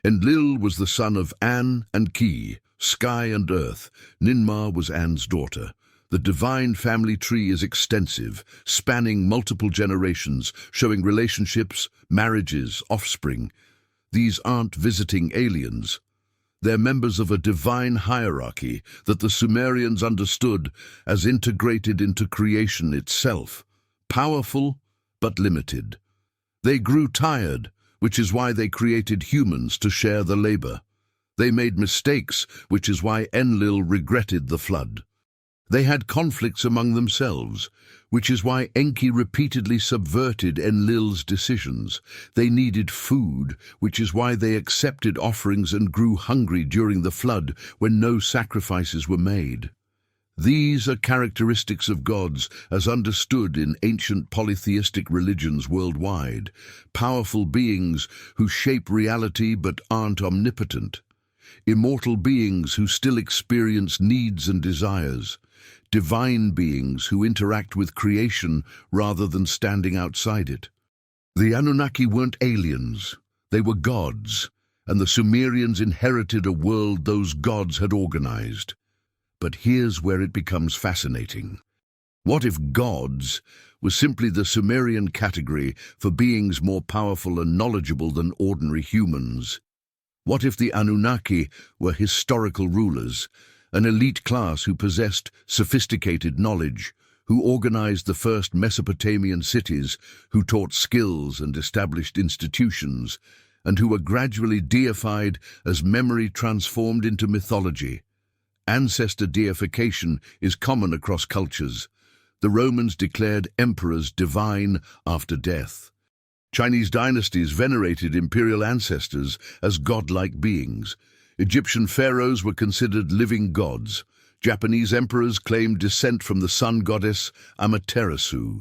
Enlil was the son of An and Ki, sky and earth. Ninmah was An's daughter. The divine family tree is extensive, spanning multiple generations, showing relationships, marriages, offspring. These aren't visiting aliens. They're members of a divine hierarchy that the Sumerians understood as integrated into creation itself, powerful but limited. They grew tired, which is why they created humans to share the labor. They made mistakes, which is why Enlil regretted the flood. They had conflicts among themselves, which is why Enki repeatedly subverted Enlil's decisions. They needed food, which is why they accepted offerings and grew hungry during the flood when no sacrifices were made. These are characteristics of gods as understood in ancient polytheistic religions worldwide, powerful beings who shape reality but aren't omnipotent, immortal beings who still experience needs and desires, divine beings who interact with creation rather than standing outside it. The Anunnaki weren't aliens, they were gods, and the Sumerians inherited a world those gods had organized. But here's where it becomes fascinating. What if gods was simply the Sumerian category for beings more powerful and knowledgeable than ordinary humans? What if the Anunnaki were historical rulers, an elite class who possessed sophisticated knowledge, who organized the first Mesopotamian cities, who taught skills and established institutions, and who were gradually deified as memory transformed into mythology? Ancestor deification is common across cultures. The Romans declared emperors divine after death. Chinese dynasties venerated imperial ancestors as godlike beings. Egyptian pharaohs were considered living gods. Japanese emperors claimed descent from the sun goddess Amaterasu.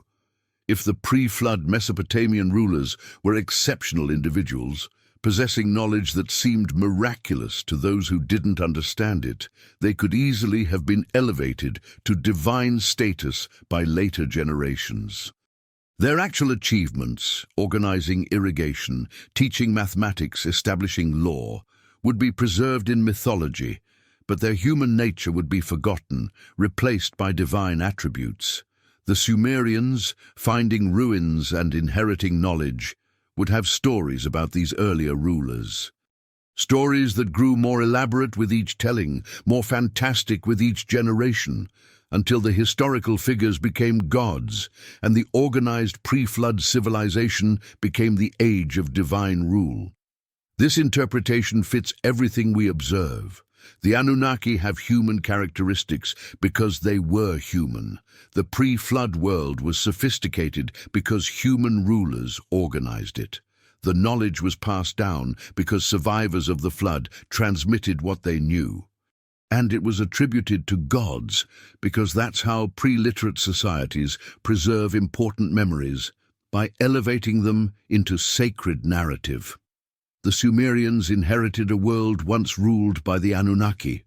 If the pre-flood Mesopotamian rulers were exceptional individuals, possessing knowledge that seemed miraculous to those who didn't understand it, they could easily have been elevated to divine status by later generations. Their actual achievements, organizing irrigation, teaching mathematics, establishing law, would be preserved in mythology, but their human nature would be forgotten, replaced by divine attributes. The Sumerians, finding ruins and inheriting knowledge, would have stories about these earlier rulers. Stories that grew more elaborate with each telling, more fantastic with each generation, until the historical figures became gods, and the organized pre-flood civilization became the age of divine rule. This interpretation fits everything we observe. The Anunnaki have human characteristics because they were human. The pre-flood world was sophisticated because human rulers organized it. The knowledge was passed down because survivors of the flood transmitted what they knew. And it was attributed to gods because that's how pre-literate societies preserve important memories, by elevating them into sacred narrative. The Sumerians inherited a world once ruled by the Anunnaki.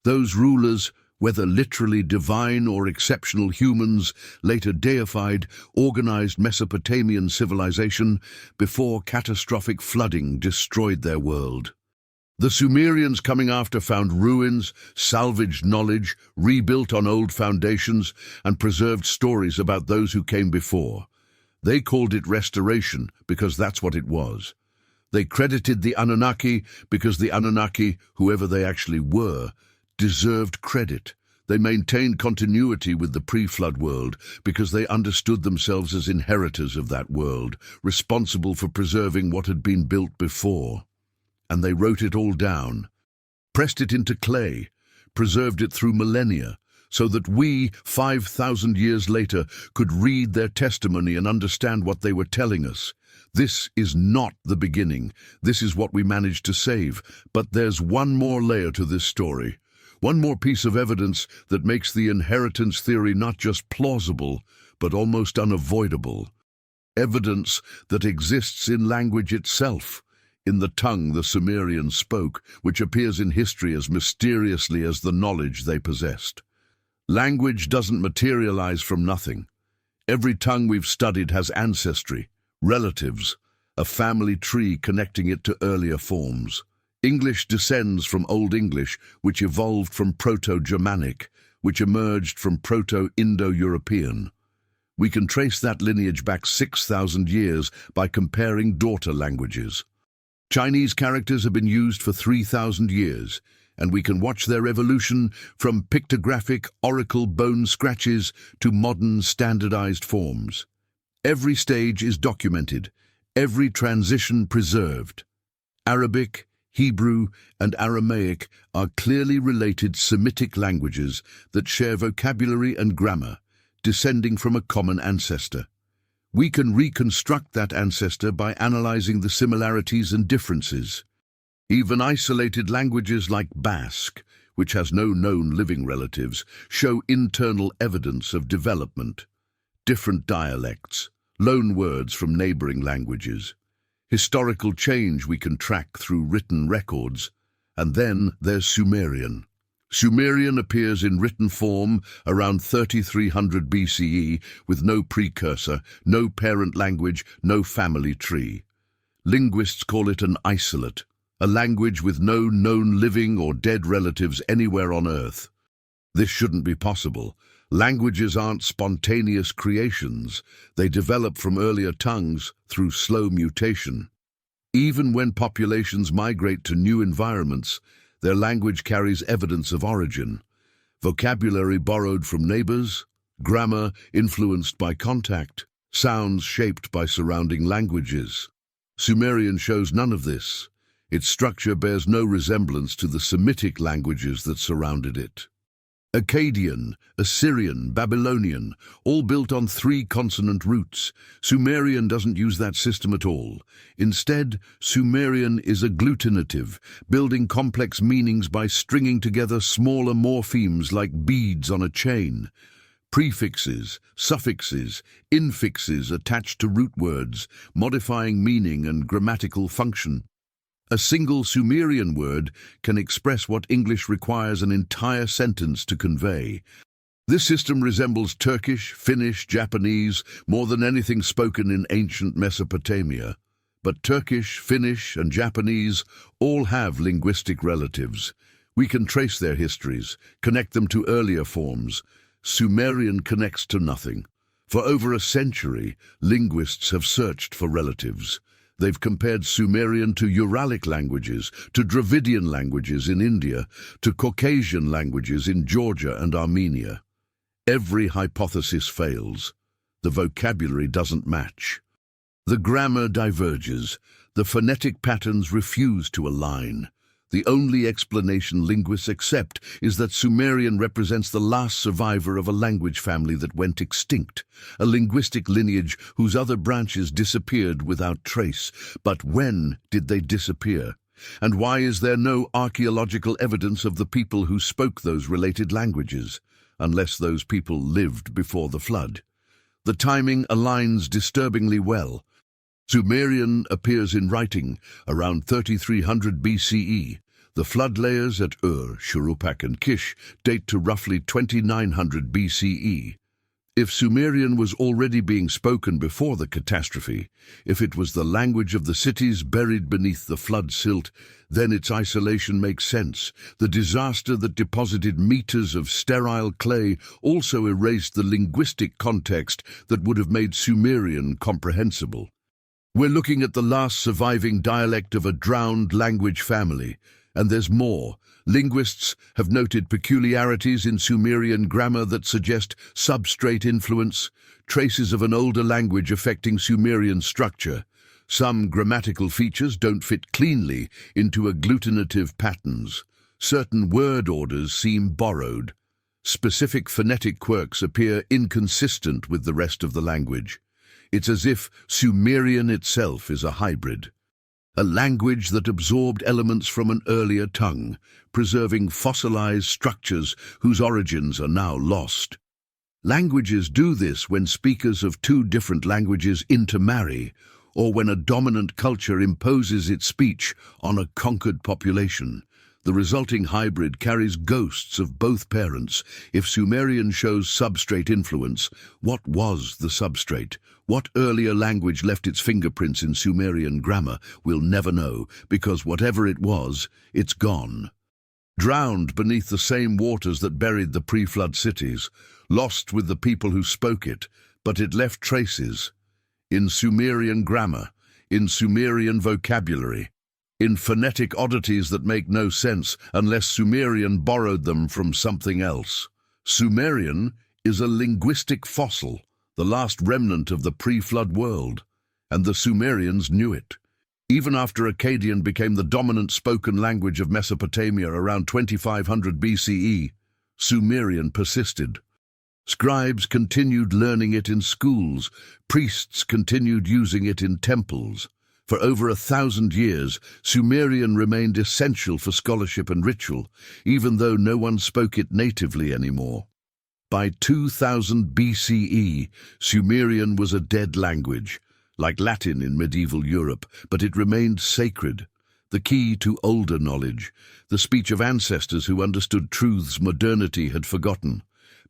Those rulers, whether literally divine or exceptional humans, later deified, organized Mesopotamian civilization before catastrophic flooding destroyed their world. The Sumerians coming after found ruins, salvaged knowledge, rebuilt on old foundations, and preserved stories about those who came before. They called it restoration because that's what it was. They credited the Anunnaki because the Anunnaki, whoever they actually were, deserved credit. They maintained continuity with the pre-flood world because they understood themselves as inheritors of that world, responsible for preserving what had been built before. And they wrote it all down, pressed it into clay, preserved it through millennia, so that we, 5,000 years later, could read their testimony and understand what they were telling us. This is not the beginning. This is what we managed to save. But there's one more layer to this story. One more piece of evidence that makes the inheritance theory not just plausible, but almost unavoidable. Evidence that exists in language itself, in the tongue the Sumerians spoke, which appears in history as mysteriously as the knowledge they possessed. Language doesn't materialize from nothing. Every tongue we've studied has ancestry, relatives, a family tree connecting it to earlier forms. English descends from Old English, which evolved from Proto-Germanic, which emerged from Proto-Indo-European. We can trace that lineage back 6,000 years by comparing daughter languages. Chinese characters have been used for 3,000 years, and we can watch their evolution from pictographic oracle bone scratches to modern standardized forms. Every stage is documented, every transition preserved. Arabic, Hebrew, and Aramaic are clearly related Semitic languages that share vocabulary and grammar, descending from a common ancestor. We can reconstruct that ancestor by analyzing the similarities and differences. Even isolated languages like Basque, which has no known living relatives, show internal evidence of development. Different dialects, loan words from neighboring languages. Historical change we can track through written records. And then there's Sumerian. Sumerian appears in written form around 3300 BCE with no precursor, no parent language, no family tree. Linguists call it an isolate, a language with no known living or dead relatives anywhere on Earth. This shouldn't be possible. Languages aren't spontaneous creations. They develop from earlier tongues through slow mutation. Even when populations migrate to new environments, their language carries evidence of origin. Vocabulary borrowed from neighbors, grammar influenced by contact, sounds shaped by surrounding languages. Sumerian shows none of this. Its structure bears no resemblance to the Semitic languages that surrounded it. Akkadian, Assyrian, Babylonian, all built on 3 consonant roots. Sumerian doesn't use that system at all. Instead, Sumerian is agglutinative, building complex meanings by stringing together smaller morphemes like beads on a chain. Prefixes, suffixes, infixes attached to root words, modifying meaning and grammatical function. A single Sumerian word can express what English requires an entire sentence to convey. This system resembles Turkish, Finnish, Japanese more than anything spoken in ancient Mesopotamia. But Turkish, Finnish, and Japanese all have linguistic relatives. We can trace their histories, connect them to earlier forms. Sumerian connects to nothing. For over a century, linguists have searched for relatives. They've compared Sumerian to Uralic languages, to Dravidian languages in India, to Caucasian languages in Georgia and Armenia. Every hypothesis fails. The vocabulary doesn't match. The grammar diverges. The phonetic patterns refuse to align. The only explanation linguists accept is that Sumerian represents the last survivor of a language family that went extinct, a linguistic lineage whose other branches disappeared without trace. But when did they disappear? And why is there no archaeological evidence of the people who spoke those related languages, unless those people lived before the flood? The timing aligns disturbingly well. Sumerian appears in writing around 3300 BCE. The flood layers at Ur, Shuruppak and Kish date to roughly 2900 BCE. If Sumerian was already being spoken before the catastrophe, if it was the language of the cities buried beneath the flood silt, then its isolation makes sense. The disaster that deposited meters of sterile clay also erased the linguistic context that would have made Sumerian comprehensible. We're looking at the last surviving dialect of a drowned language family, and there's more. Linguists have noted peculiarities in Sumerian grammar that suggest substrate influence, traces of an older language affecting Sumerian structure. Some grammatical features don't fit cleanly into agglutinative patterns. Certain word orders seem borrowed. Specific phonetic quirks appear inconsistent with the rest of the language. It's as if Sumerian itself is a hybrid. A language that absorbed elements from an earlier tongue, preserving fossilized structures whose origins are now lost. Languages do this when speakers of two different languages intermarry, or when a dominant culture imposes its speech on a conquered population. The resulting hybrid carries ghosts of both parents. If Sumerian shows substrate influence, what was the substrate? What earlier language left its fingerprints in Sumerian grammar? We'll never know, because whatever it was, it's gone. Drowned beneath the same waters that buried the pre-flood cities, lost with the people who spoke it, but it left traces. In Sumerian grammar, in Sumerian vocabulary, in phonetic oddities that make no sense unless Sumerian borrowed them from something else. Sumerian is a linguistic fossil, the last remnant of the pre-flood world, and the Sumerians knew it. Even after Akkadian became the dominant spoken language of Mesopotamia around 2500 BCE, Sumerian persisted. Scribes continued learning it in schools, priests continued using it in temples. For over 1,000 years, Sumerian remained essential for scholarship and ritual, even though no one spoke it natively anymore. By 2000 BCE, Sumerian was a dead language, like Latin in medieval Europe, but it remained sacred, the key to older knowledge, the speech of ancestors who understood truths modernity had forgotten.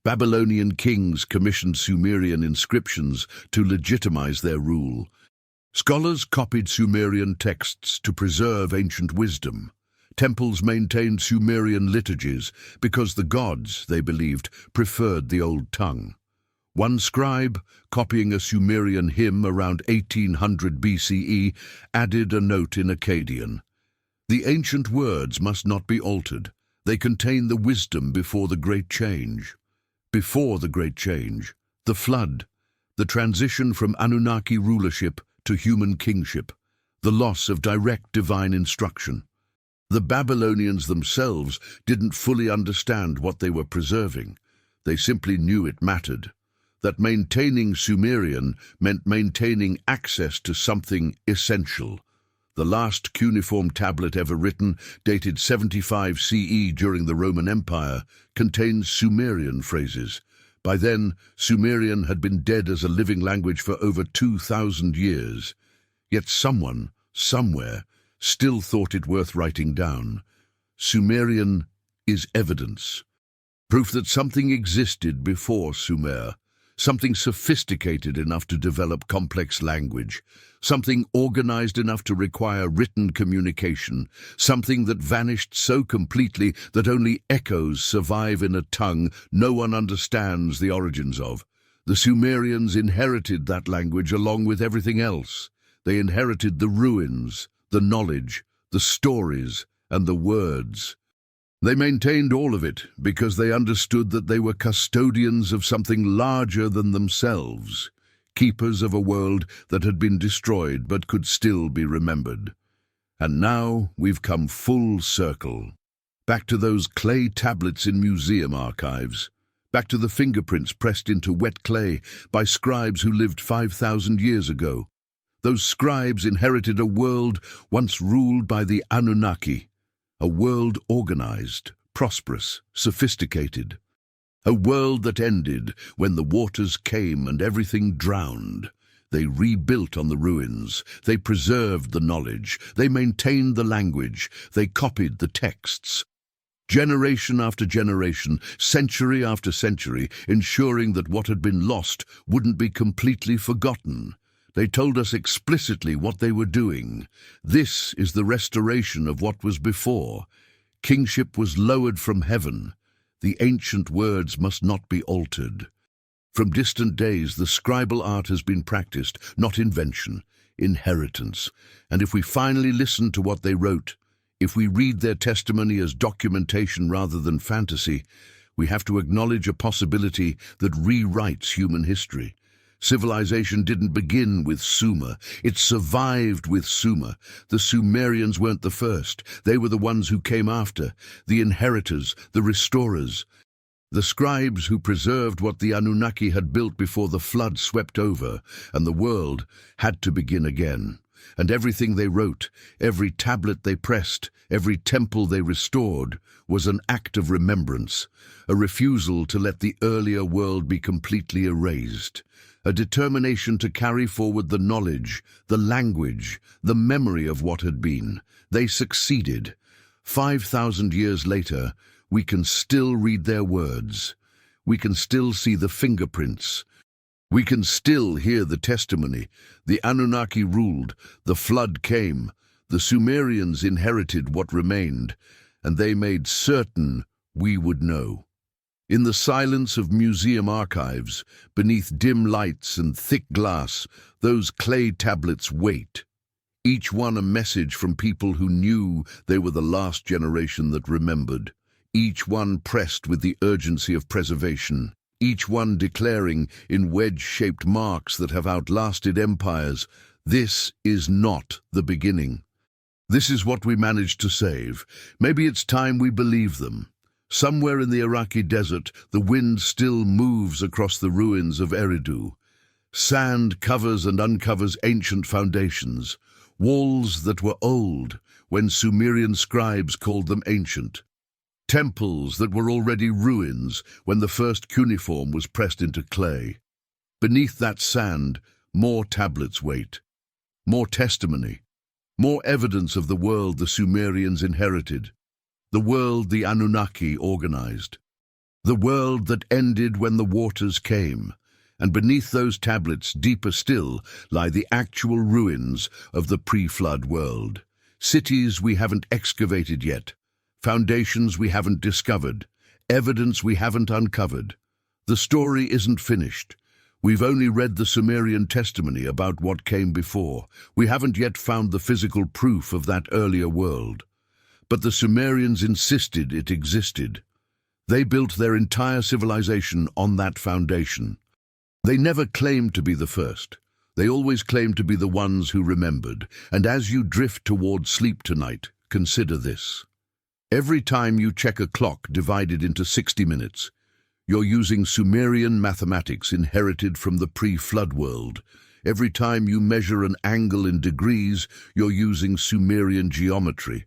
Babylonian kings commissioned Sumerian inscriptions to legitimize their rule. Scholars copied Sumerian texts to preserve ancient wisdom. Temples maintained Sumerian liturgies because the gods, they believed, preferred the old tongue. One scribe, copying a Sumerian hymn around 1800 BCE, added a note in Akkadian. The ancient words must not be altered. They contain the wisdom before the Great Change. Before the Great Change, the flood, the transition from Anunnaki rulership to human kingship, the loss of direct divine instruction. The Babylonians themselves didn't fully understand what they were preserving. They simply knew it mattered. That maintaining Sumerian meant maintaining access to something essential. The last cuneiform tablet ever written, dated 75 CE during the Roman Empire, contains Sumerian phrases. By then, Sumerian had been dead as a living language for over 2,000 years. Yet someone, somewhere, still thought it worth writing down. Sumerian is evidence. Proof that something existed before Sumer. Something sophisticated enough to develop complex language. Something organized enough to require written communication. Something that vanished so completely that only echoes survive in a tongue no one understands the origins of. The Sumerians inherited that language along with everything else. They inherited the ruins, the knowledge, the stories, and the words. They maintained all of it because they understood that they were custodians of something larger than themselves, keepers of a world that had been destroyed but could still be remembered. And now we've come full circle. Back to those clay tablets in museum archives. Back to the fingerprints pressed into wet clay by scribes who lived 5,000 years ago. Those scribes inherited a world once ruled by the Anunnaki. A world organized, prosperous, sophisticated. A world that ended when the waters came and everything drowned. They rebuilt on the ruins. They preserved the knowledge. They maintained the language. They copied the texts. Generation after generation, century after century, ensuring that what had been lost wouldn't be completely forgotten. They told us explicitly what they were doing. This is the restoration of what was before. Kingship was lowered from heaven. The ancient words must not be altered. From distant days, the scribal art has been practiced, not invention, inheritance. And if we finally listen to what they wrote, if we read their testimony as documentation rather than fantasy, we have to acknowledge a possibility that rewrites human history. Civilization didn't begin with Sumer. It survived with Sumer. The Sumerians weren't the first. They were the ones who came after, the inheritors, the restorers, the scribes who preserved what the Anunnaki had built before the flood swept over, and the world had to begin again. And everything they wrote, every tablet they pressed, every temple they restored, was an act of remembrance, a refusal to let the earlier world be completely erased, a determination to carry forward the knowledge, the language, the memory of what had been. They succeeded. 5,000 years later, we can still read their words. We can still see the fingerprints. We can still hear the testimony. The Anunnaki ruled, the flood came, the Sumerians inherited what remained, and they made certain we would know. In the silence of museum archives, beneath dim lights and thick glass, those clay tablets wait, each one a message from people who knew they were the last generation that remembered, each one pressed with the urgency of preservation, each one declaring in wedge-shaped marks that have outlasted empires, this is not the beginning. This is what we managed to save. Maybe it's time we believe them. Somewhere in the Iraqi desert, the wind still moves across the ruins of Eridu. Sand covers and uncovers ancient foundations, walls that were old when Sumerian scribes called them ancient. Temples that were already ruins when the first cuneiform was pressed into clay. Beneath that sand, more tablets wait, more testimony, more evidence of the world the Sumerians inherited, the world the Anunnaki organized, the world that ended when the waters came, and beneath those tablets, deeper still, lie the actual ruins of the pre-flood world. Cities we haven't excavated yet, foundations we haven't discovered, evidence we haven't uncovered. The story isn't finished. We've only read the Sumerian testimony about what came before. We haven't yet found the physical proof of that earlier world. But the Sumerians insisted it existed. They built their entire civilization on that foundation. They never claimed to be the first. They always claimed to be the ones who remembered. And as you drift toward sleep tonight, consider this. Every time you check a clock divided into 60 minutes, you're using Sumerian mathematics inherited from the pre-flood world. Every time you measure an angle in degrees, you're using Sumerian geometry.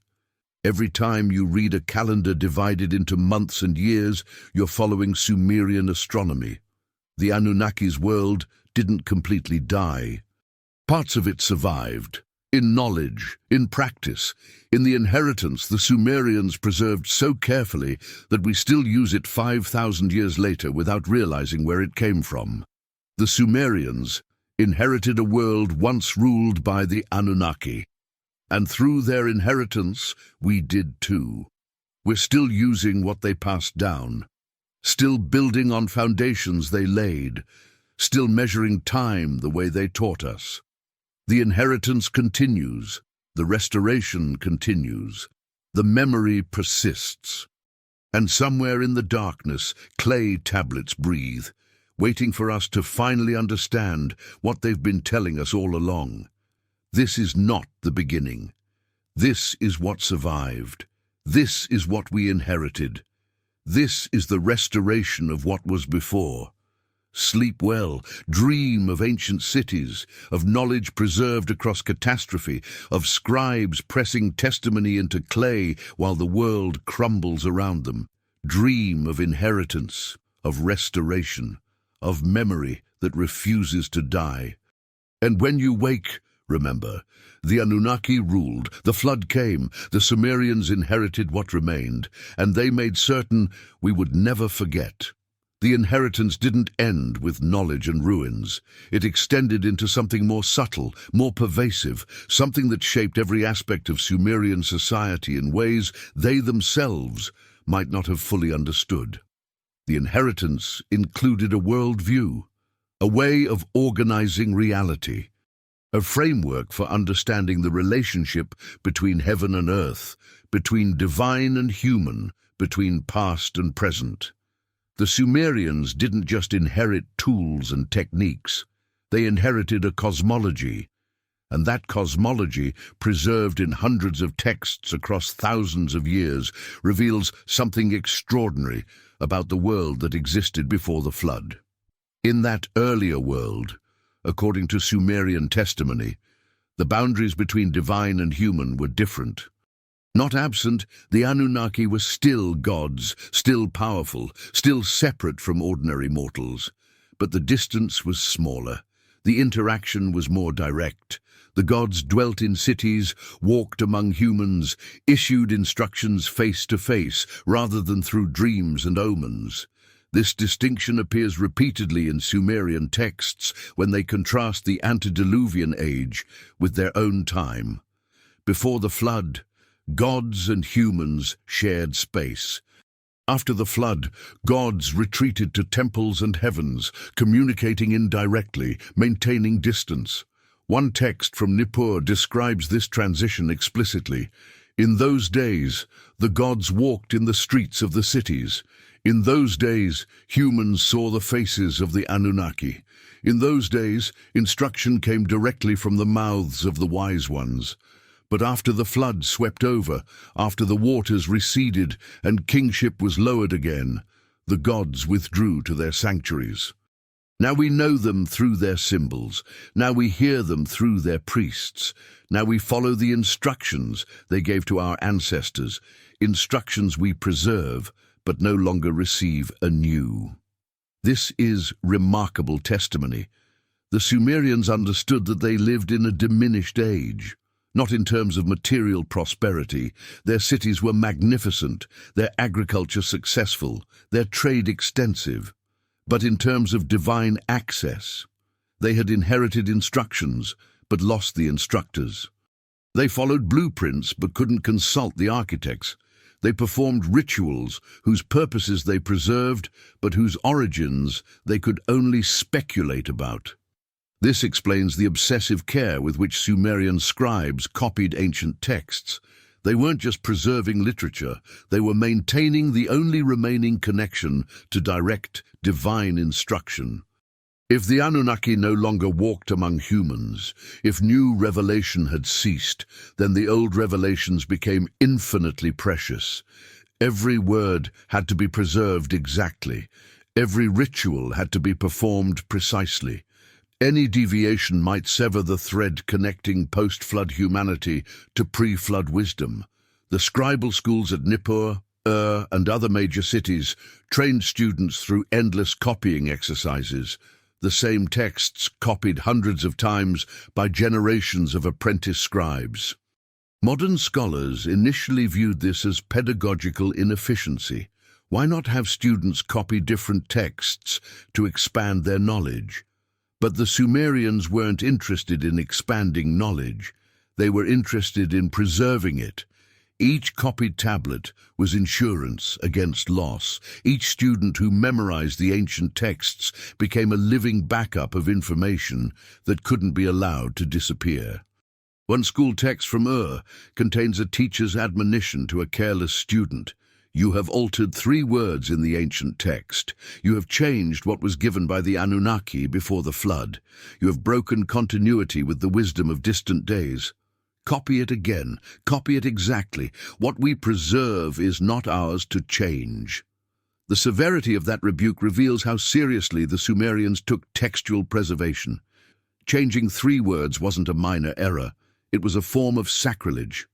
Every time you read a calendar divided into months and years, you're following Sumerian astronomy. The Anunnaki's world didn't completely die. Parts of it survived. In knowledge, in practice, in the inheritance the Sumerians preserved so carefully that we still use it 5,000 years later without realizing where it came from. The Sumerians inherited a world once ruled by the Anunnaki. And through their inheritance, we did too. We're still using what they passed down, still building on foundations they laid, still measuring time the way they taught us. The inheritance continues, the restoration continues, the memory persists. And somewhere in the darkness, clay tablets breathe, waiting for us to finally understand what they've been telling us all along. This is not the beginning. This is what survived. This is what we inherited. This is the restoration of what was before. Sleep well, dream of ancient cities, of knowledge preserved across catastrophe, of scribes pressing testimony into clay while the world crumbles around them. Dream of inheritance, of restoration, of memory that refuses to die. And when you wake, remember, the Anunnaki ruled, the flood came, the Sumerians inherited what remained, and they made certain we would never forget. The inheritance didn't end with knowledge and ruins. It extended into something more subtle, more pervasive, something that shaped every aspect of Sumerian society in ways they themselves might not have fully understood. The inheritance included a worldview, a way of organizing reality, a framework for understanding the relationship between heaven and earth, between divine and human, between past and present. The Sumerians didn't just inherit tools and techniques. They inherited a cosmology, and that cosmology, preserved in hundreds of texts across thousands of years, reveals something extraordinary about the world that existed before the flood. In that earlier world, according to Sumerian testimony, the boundaries between divine and human were different. Not absent, the Anunnaki were still gods, still powerful, still separate from ordinary mortals. But the distance was smaller. The interaction was more direct. The gods dwelt in cities, walked among humans, issued instructions face to face, rather than through dreams and omens. This distinction appears repeatedly in Sumerian texts when they contrast the antediluvian age with their own time. Before the flood, gods and humans shared space. After the flood, gods retreated to temples and heavens, communicating indirectly, maintaining distance. One text from Nippur describes this transition explicitly. In those days, the gods walked in the streets of the cities. In those days, humans saw the faces of the Anunnaki. In those days, instruction came directly from the mouths of the wise ones. But after the flood swept over, after the waters receded and kingship was lowered again, the gods withdrew to their sanctuaries. Now we know them through their symbols. Now we hear them through their priests. Now we follow the instructions they gave to our ancestors, instructions we preserve, but no longer receive anew. This is remarkable testimony. The Sumerians understood that they lived in a diminished age. Not in terms of material prosperity. Their cities were magnificent, their agriculture successful, their trade extensive. But in terms of divine access, they had inherited instructions, but lost the instructors. They followed blueprints, but couldn't consult the architects. They performed rituals whose purposes they preserved, but whose origins they could only speculate about. This explains the obsessive care with which Sumerian scribes copied ancient texts. They weren't just preserving literature, they were maintaining the only remaining connection to direct divine instruction. If the Anunnaki no longer walked among humans, if new revelation had ceased, then the old revelations became infinitely precious. Every word had to be preserved exactly. Every ritual had to be performed precisely. Any deviation might sever the thread connecting post-flood humanity to pre-flood wisdom. The scribal schools at Nippur, and other major cities trained students through endless copying exercises. The same texts copied hundreds of times by generations of apprentice scribes. Modern scholars initially viewed this as pedagogical inefficiency. Why not have students copy different texts to expand their knowledge? But the Sumerians weren't interested in expanding knowledge. They were interested in preserving it. Each copied tablet was insurance against loss. Each student who memorized the ancient texts became a living backup of information that couldn't be allowed to disappear. One school text from contains a teacher's admonition to a careless student. You have altered 3 words in the ancient text. You have changed what was given by the Anunnaki before the flood. You have broken continuity with the wisdom of distant days. Copy it again. Copy it exactly. What we preserve is not ours to change. The severity of that rebuke reveals how seriously the Sumerians took textual preservation. Changing 3 words wasn't a minor error. It was a form of sacrilege.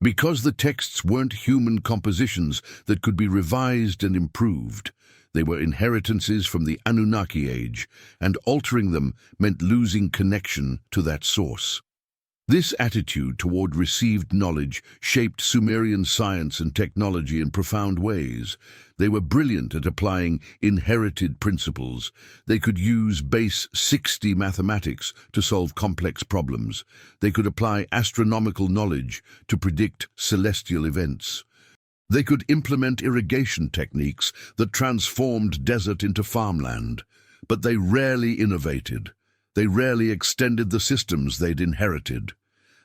Because the texts weren't human compositions that could be revised and improved, They were inheritances from the Anunnaki age, and altering them meant losing connection to that source. This attitude toward received knowledge shaped Sumerian science and technology in profound ways. They were brilliant at applying inherited principles. They could use base 60 mathematics to solve complex problems. They could apply astronomical knowledge to predict celestial events. They could implement irrigation techniques that transformed desert into farmland. But they rarely innovated. They rarely extended the systems they'd inherited.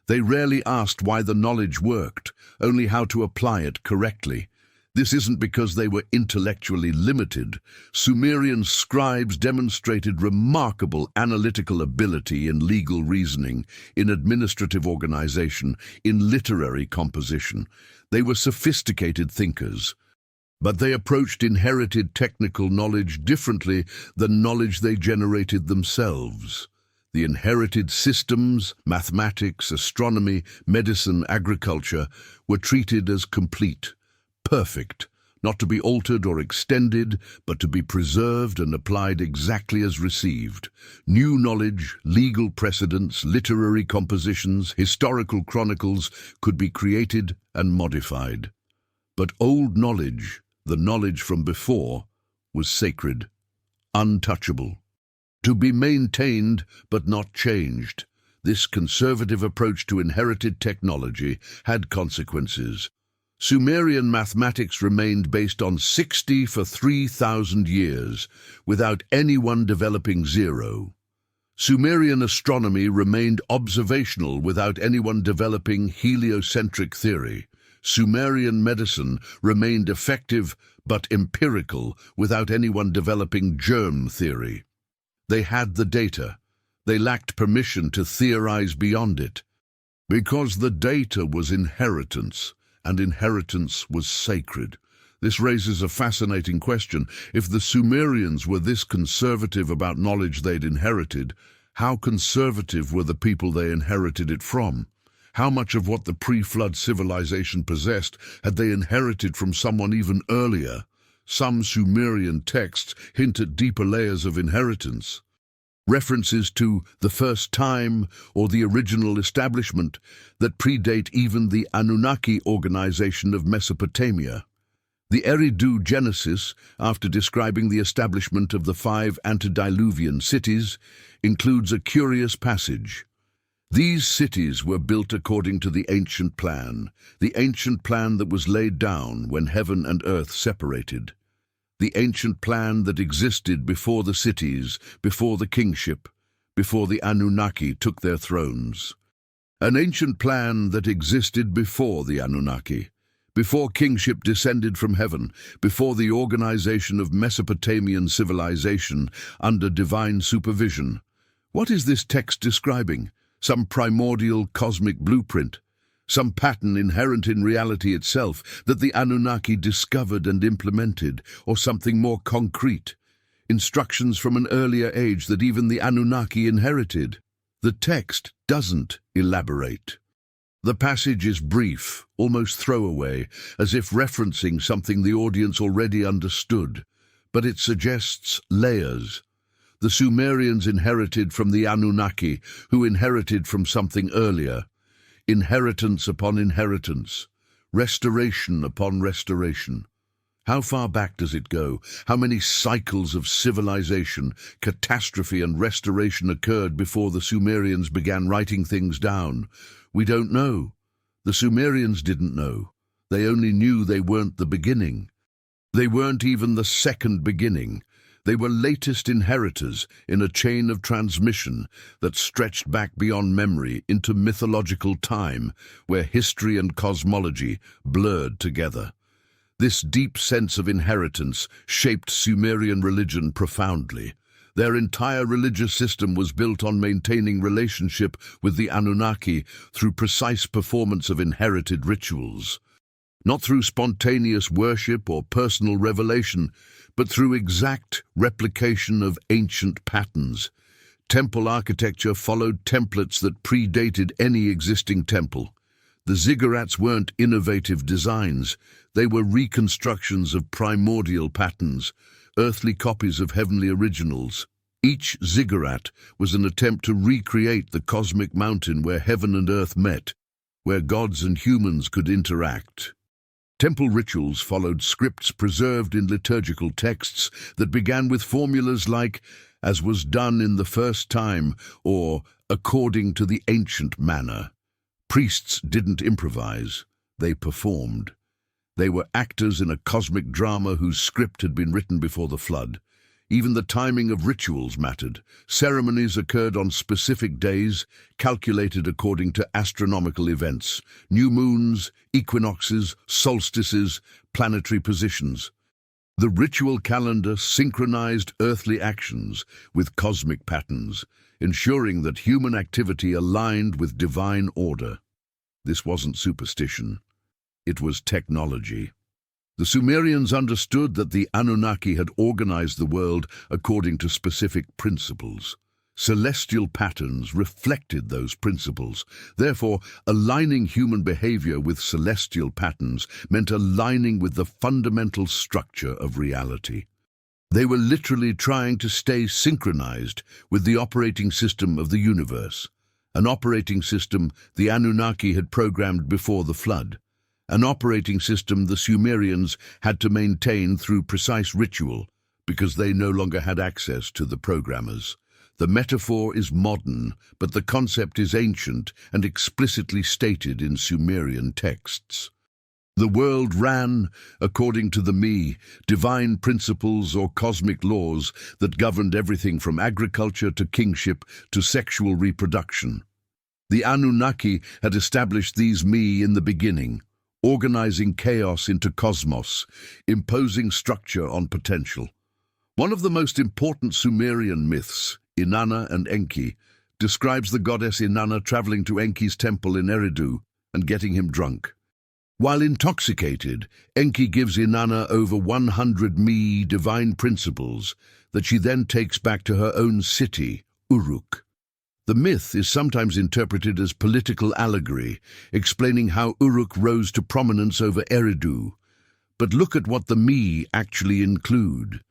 They rarely asked why the knowledge worked, only how to apply it correctly. This isn't because they were intellectually limited. Sumerian scribes demonstrated remarkable analytical ability in legal reasoning, in administrative organization, in literary composition. They were sophisticated thinkers. But they approached inherited technical knowledge differently than knowledge they generated themselves. The inherited systems, mathematics, astronomy, medicine, agriculture, were treated as complete, perfect, not to be altered or extended, but to be preserved and applied exactly as received. New knowledge, legal precedents, literary compositions, historical chronicles could be created and modified. But old knowledge, the knowledge from before, was sacred, untouchable. To be maintained but not changed. This conservative approach to inherited technology had consequences. Sumerian mathematics remained based on 60 for 3,000 years, without anyone developing zero. Sumerian astronomy remained observational without anyone developing heliocentric theory. Sumerian medicine remained effective but empirical without anyone developing germ theory. They had the data. They lacked permission to theorize beyond it. Because the data was inheritance, and inheritance was sacred. This raises a fascinating question. If the Sumerians were this conservative about knowledge they'd inherited, how conservative were the people they inherited it from? How much of what the pre-flood civilization possessed had they inherited from someone even earlier? Some Sumerian texts hint at deeper layers of inheritance. References to the first time or the original establishment that predate even the Anunnaki organization of Mesopotamia. The Eridu Genesis, after describing the establishment of the 5 antediluvian cities, includes a curious passage. These cities were built according to the ancient plan that was laid down when heaven and earth separated. The ancient plan that existed before the cities, before the kingship, before the Anunnaki took their thrones. An ancient plan that existed before the Anunnaki, before kingship descended from heaven, before the organization of Mesopotamian civilization under divine supervision. What is this text describing? Some primordial cosmic blueprint? Some pattern inherent in reality itself that the Anunnaki discovered and implemented, or something more concrete? Instructions from an earlier age that even the Anunnaki inherited? The text doesn't elaborate. The passage is brief, almost throwaway, as if referencing something the audience already understood, but it suggests layers. The Sumerians inherited from the Anunnaki, who inherited from something earlier. Inheritance upon inheritance, restoration upon restoration. How far back does it go? How many cycles of civilization, catastrophe and restoration occurred before the Sumerians began writing things down? We don't know. The Sumerians didn't know. They only knew they weren't the beginning. They weren't even the second beginning. They were latest inheritors in a chain of transmission that stretched back beyond memory into mythological time, where history and cosmology blurred together. This deep sense of inheritance shaped Sumerian religion profoundly. Their entire religious system was built on maintaining relationship with the Anunnaki through precise performance of inherited rituals. Not through spontaneous worship or personal revelation, but through exact replication of ancient patterns. Temple architecture followed templates that predated any existing temple. The ziggurats weren't innovative designs. They were reconstructions of primordial patterns. earthly copies of heavenly originals. Each ziggurat was an attempt to recreate the cosmic mountain where heaven and earth met, where gods and humans could interact. Temple rituals followed scripts preserved in liturgical texts that began with formulas like, "as was done in the first time," or "according to the ancient manner." Priests didn't improvise, they performed. They were actors in a cosmic drama whose script had been written before the flood. Even the timing of rituals mattered. Ceremonies occurred on specific days, calculated according to astronomical events, new moons, equinoxes, solstices, planetary positions. The ritual calendar synchronized earthly actions with cosmic patterns, ensuring that human activity aligned with divine order. This wasn't superstition. It was technology. The Sumerians understood that the Anunnaki had organized the world according to specific principles. Celestial patterns reflected those principles. Therefore, aligning human behavior with celestial patterns meant aligning with the fundamental structure of reality. They were literally trying to stay synchronized with the operating system of the universe, an operating system the Anunnaki had programmed before the flood. An operating system the Sumerians had to maintain through precise ritual because they no longer had access to the programmers. The metaphor is modern, but the concept is ancient and explicitly stated in Sumerian texts. The world ran according to the Me, divine principles or cosmic laws that governed everything from agriculture to kingship to sexual reproduction. The Anunnaki had established these Me in the beginning, organizing chaos into cosmos, imposing structure on potential. One of the most important Sumerian myths, Inanna and Enki, describes the goddess Inanna traveling to Enki's temple in Eridu and getting him drunk. While intoxicated, Enki gives Inanna over 100 Me divine principles that she then takes back to her own city, Uruk. The myth is sometimes interpreted as political allegory, explaining how Uruk rose to prominence over Eridu. But look at what the Me actually include.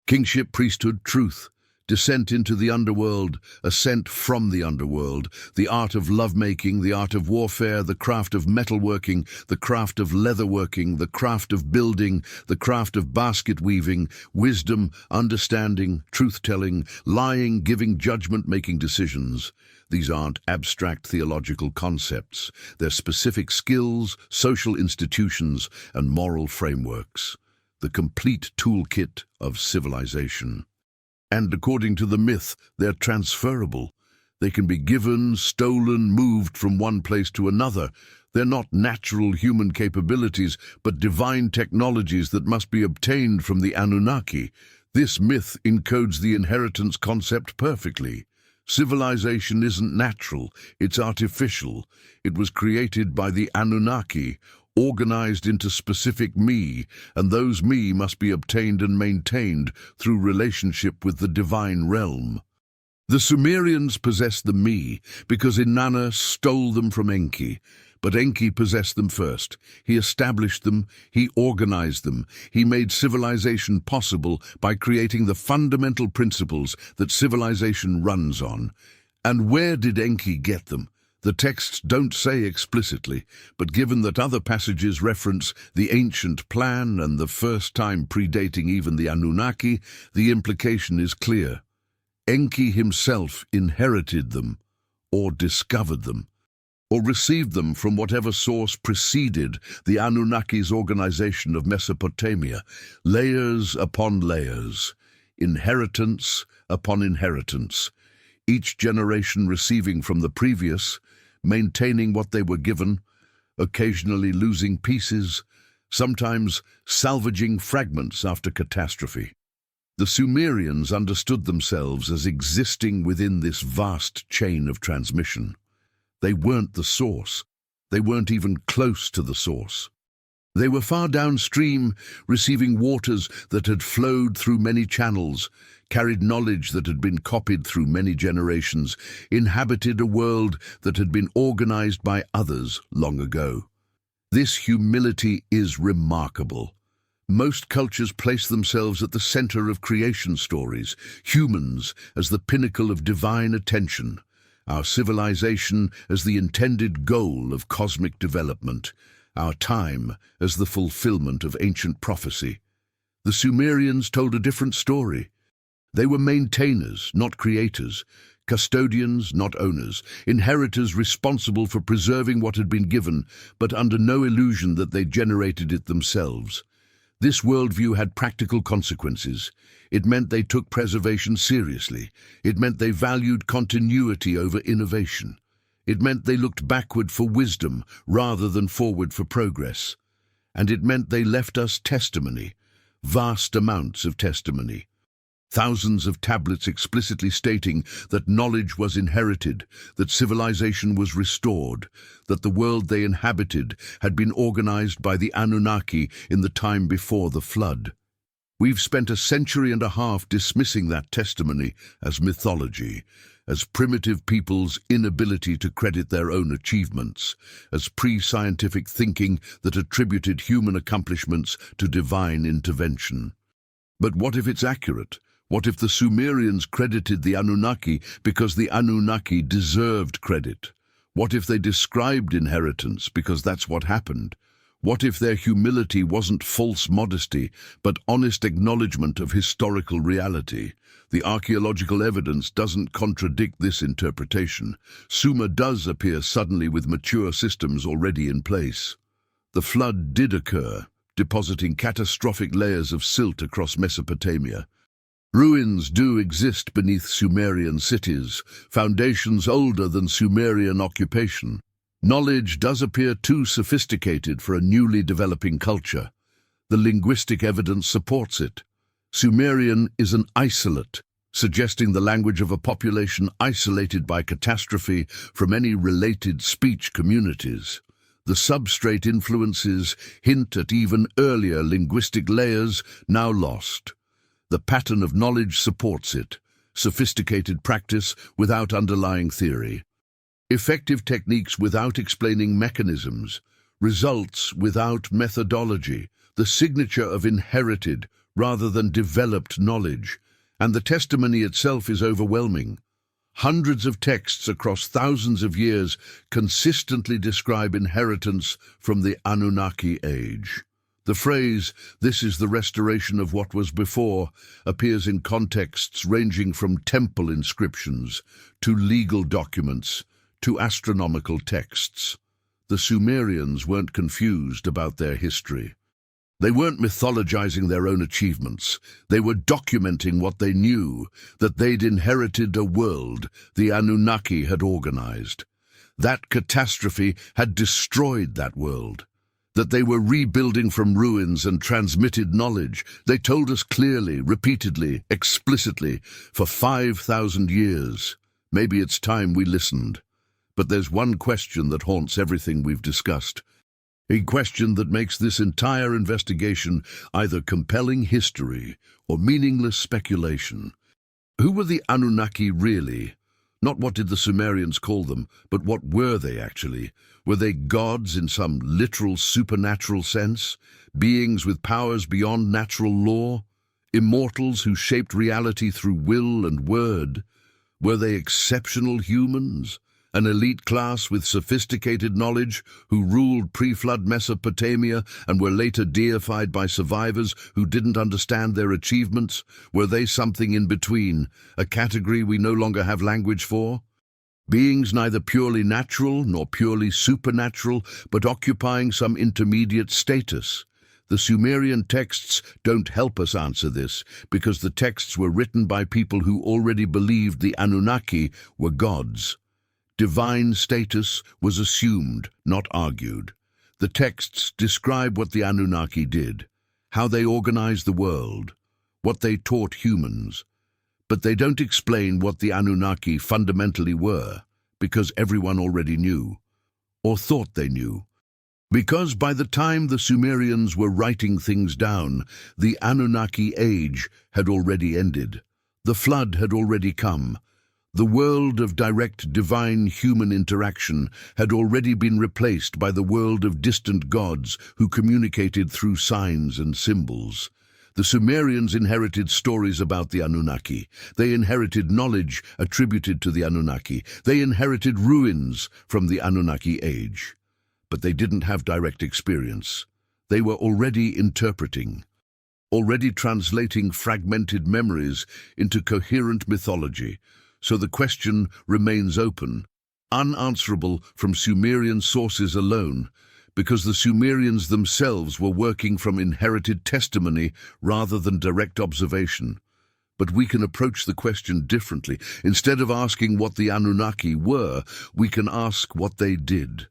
Kingship, priesthood, truth, descent into the underworld, ascent from the underworld, the art of lovemaking, the art of warfare, the craft of metalworking, the craft of leatherworking, the craft of building, the craft of basket weaving, wisdom, understanding, truth-telling, lying, giving judgment, making decisions. These aren't abstract theological concepts. They're specific skills, social institutions, and moral frameworks. The complete toolkit of civilization. And according to the myth, they're transferable. They can be given, stolen, moved from one place to another. They're not natural human capabilities, but divine technologies that must be obtained from the Anunnaki. This myth encodes the inheritance concept perfectly. Civilization isn't natural, it's artificial. It was created by the Anunnaki, organized into specific Me, and those Me must be obtained and maintained through relationship with the divine realm. The Sumerians possessed the Me because Inanna stole them from Enki, but Enki possessed them first. He established them, he organized them, he made civilization possible by creating the fundamental principles that civilization runs on. And where did Enki get them? The texts don't say explicitly, but given that other passages reference the ancient plan and the first time predating even the Anunnaki, the implication is clear. Enki himself inherited them, or discovered them, or received them from whatever source preceded the Anunnaki's organization of Mesopotamia, layers upon layers, inheritance upon inheritance, each generation receiving from the previous, maintaining what they were given, occasionally losing pieces, sometimes salvaging fragments after catastrophe. The Sumerians understood themselves as existing within this vast chain of transmission. They weren't the source. They weren't even close to the source. They were far downstream, receiving waters that had flowed through many channels, carried knowledge that had been copied through many generations, inhabited a world that had been organized by others long ago. This humility is remarkable. Most cultures place themselves at the center of creation stories, humans as the pinnacle of divine attention, our civilization as the intended goal of cosmic development, our time as the fulfillment of ancient prophecy. The Sumerians told a different story. They were maintainers, not creators, custodians, not owners, inheritors responsible for preserving what had been given, but under no illusion that they generated it themselves. This worldview had practical consequences. It meant they took preservation seriously. It meant they valued continuity over innovation. It meant they looked backward for wisdom rather than forward for progress. And it meant they left us testimony, vast amounts of testimony. Thousands of tablets explicitly stating that knowledge was inherited, that civilization was restored, that the world they inhabited had been organized by the Anunnaki in the time before the flood. We've spent a century and a half dismissing that testimony as mythology, as primitive people's inability to credit their own achievements, as pre-scientific thinking that attributed human accomplishments to divine intervention. But what if it's accurate? What if the Sumerians credited the Anunnaki because the Anunnaki deserved credit? What if they described inheritance because that's what happened? What if their humility wasn't false modesty, but honest acknowledgement of historical reality? The archaeological evidence doesn't contradict this interpretation. Sumer does appear suddenly with mature systems already in place. The flood did occur, depositing catastrophic layers of silt across Mesopotamia. Ruins do exist beneath Sumerian cities, foundations older than Sumerian occupation. Knowledge does appear too sophisticated for a newly developing culture. The linguistic evidence supports it. Sumerian is an isolate, suggesting the language of a population isolated by catastrophe from any related speech communities. The substrate influences hint at even earlier linguistic layers now lost. The pattern of knowledge supports it, sophisticated practice without underlying theory. Effective techniques without explaining mechanisms, results without methodology, the signature of inherited rather than developed knowledge, and the testimony itself is overwhelming. Hundreds of texts across thousands of years consistently describe inheritance from the Anunnaki age. The phrase, "this is the restoration of what was before," appears in contexts ranging from temple inscriptions to legal documents to astronomical texts. The Sumerians weren't confused about their history. They weren't mythologizing their own achievements. They were documenting what they knew, that they'd inherited a world the Anunnaki had organized. That catastrophe had destroyed that world. That they were rebuilding from ruins and transmitted knowledge. They told us clearly, repeatedly, explicitly, for 5,000 years. Maybe it's time we listened. But there's one question that haunts everything we've discussed. A question that makes this entire investigation either compelling history or meaningless speculation. Who were the Anunnaki really? Not what did the Sumerians call them, but what were they actually? Were they gods in some literal supernatural sense? Beings with powers beyond natural law? Immortals who shaped reality through will and word? Were they exceptional humans? An elite class with sophisticated knowledge who ruled pre-flood Mesopotamia and were later deified by survivors who didn't understand their achievements? Were they something in between, a category we no longer have language for? Beings neither purely natural nor purely supernatural, but occupying some intermediate status. The Sumerian texts don't help us answer this, because the texts were written by people who already believed the Anunnaki were gods. Divine status was assumed, not argued. The texts describe what the Anunnaki did, how they organized the world, what they taught humans. But they don't explain what the Anunnaki fundamentally were, because everyone already knew, or thought they knew. Because by the time the Sumerians were writing things down, the Anunnaki age had already ended. The flood had already come. The world of direct divine-human interaction had already been replaced by the world of distant gods who communicated through signs and symbols. The Sumerians inherited stories about the Anunnaki. They inherited knowledge attributed to the Anunnaki. They inherited ruins from the Anunnaki age. But they didn't have direct experience. They were already interpreting, already translating fragmented memories into coherent mythology. So the question remains open, unanswerable from Sumerian sources alone, because the Sumerians themselves were working from inherited testimony rather than direct observation. But we can approach the question differently. Instead of asking what the Anunnaki were, we can ask what they did.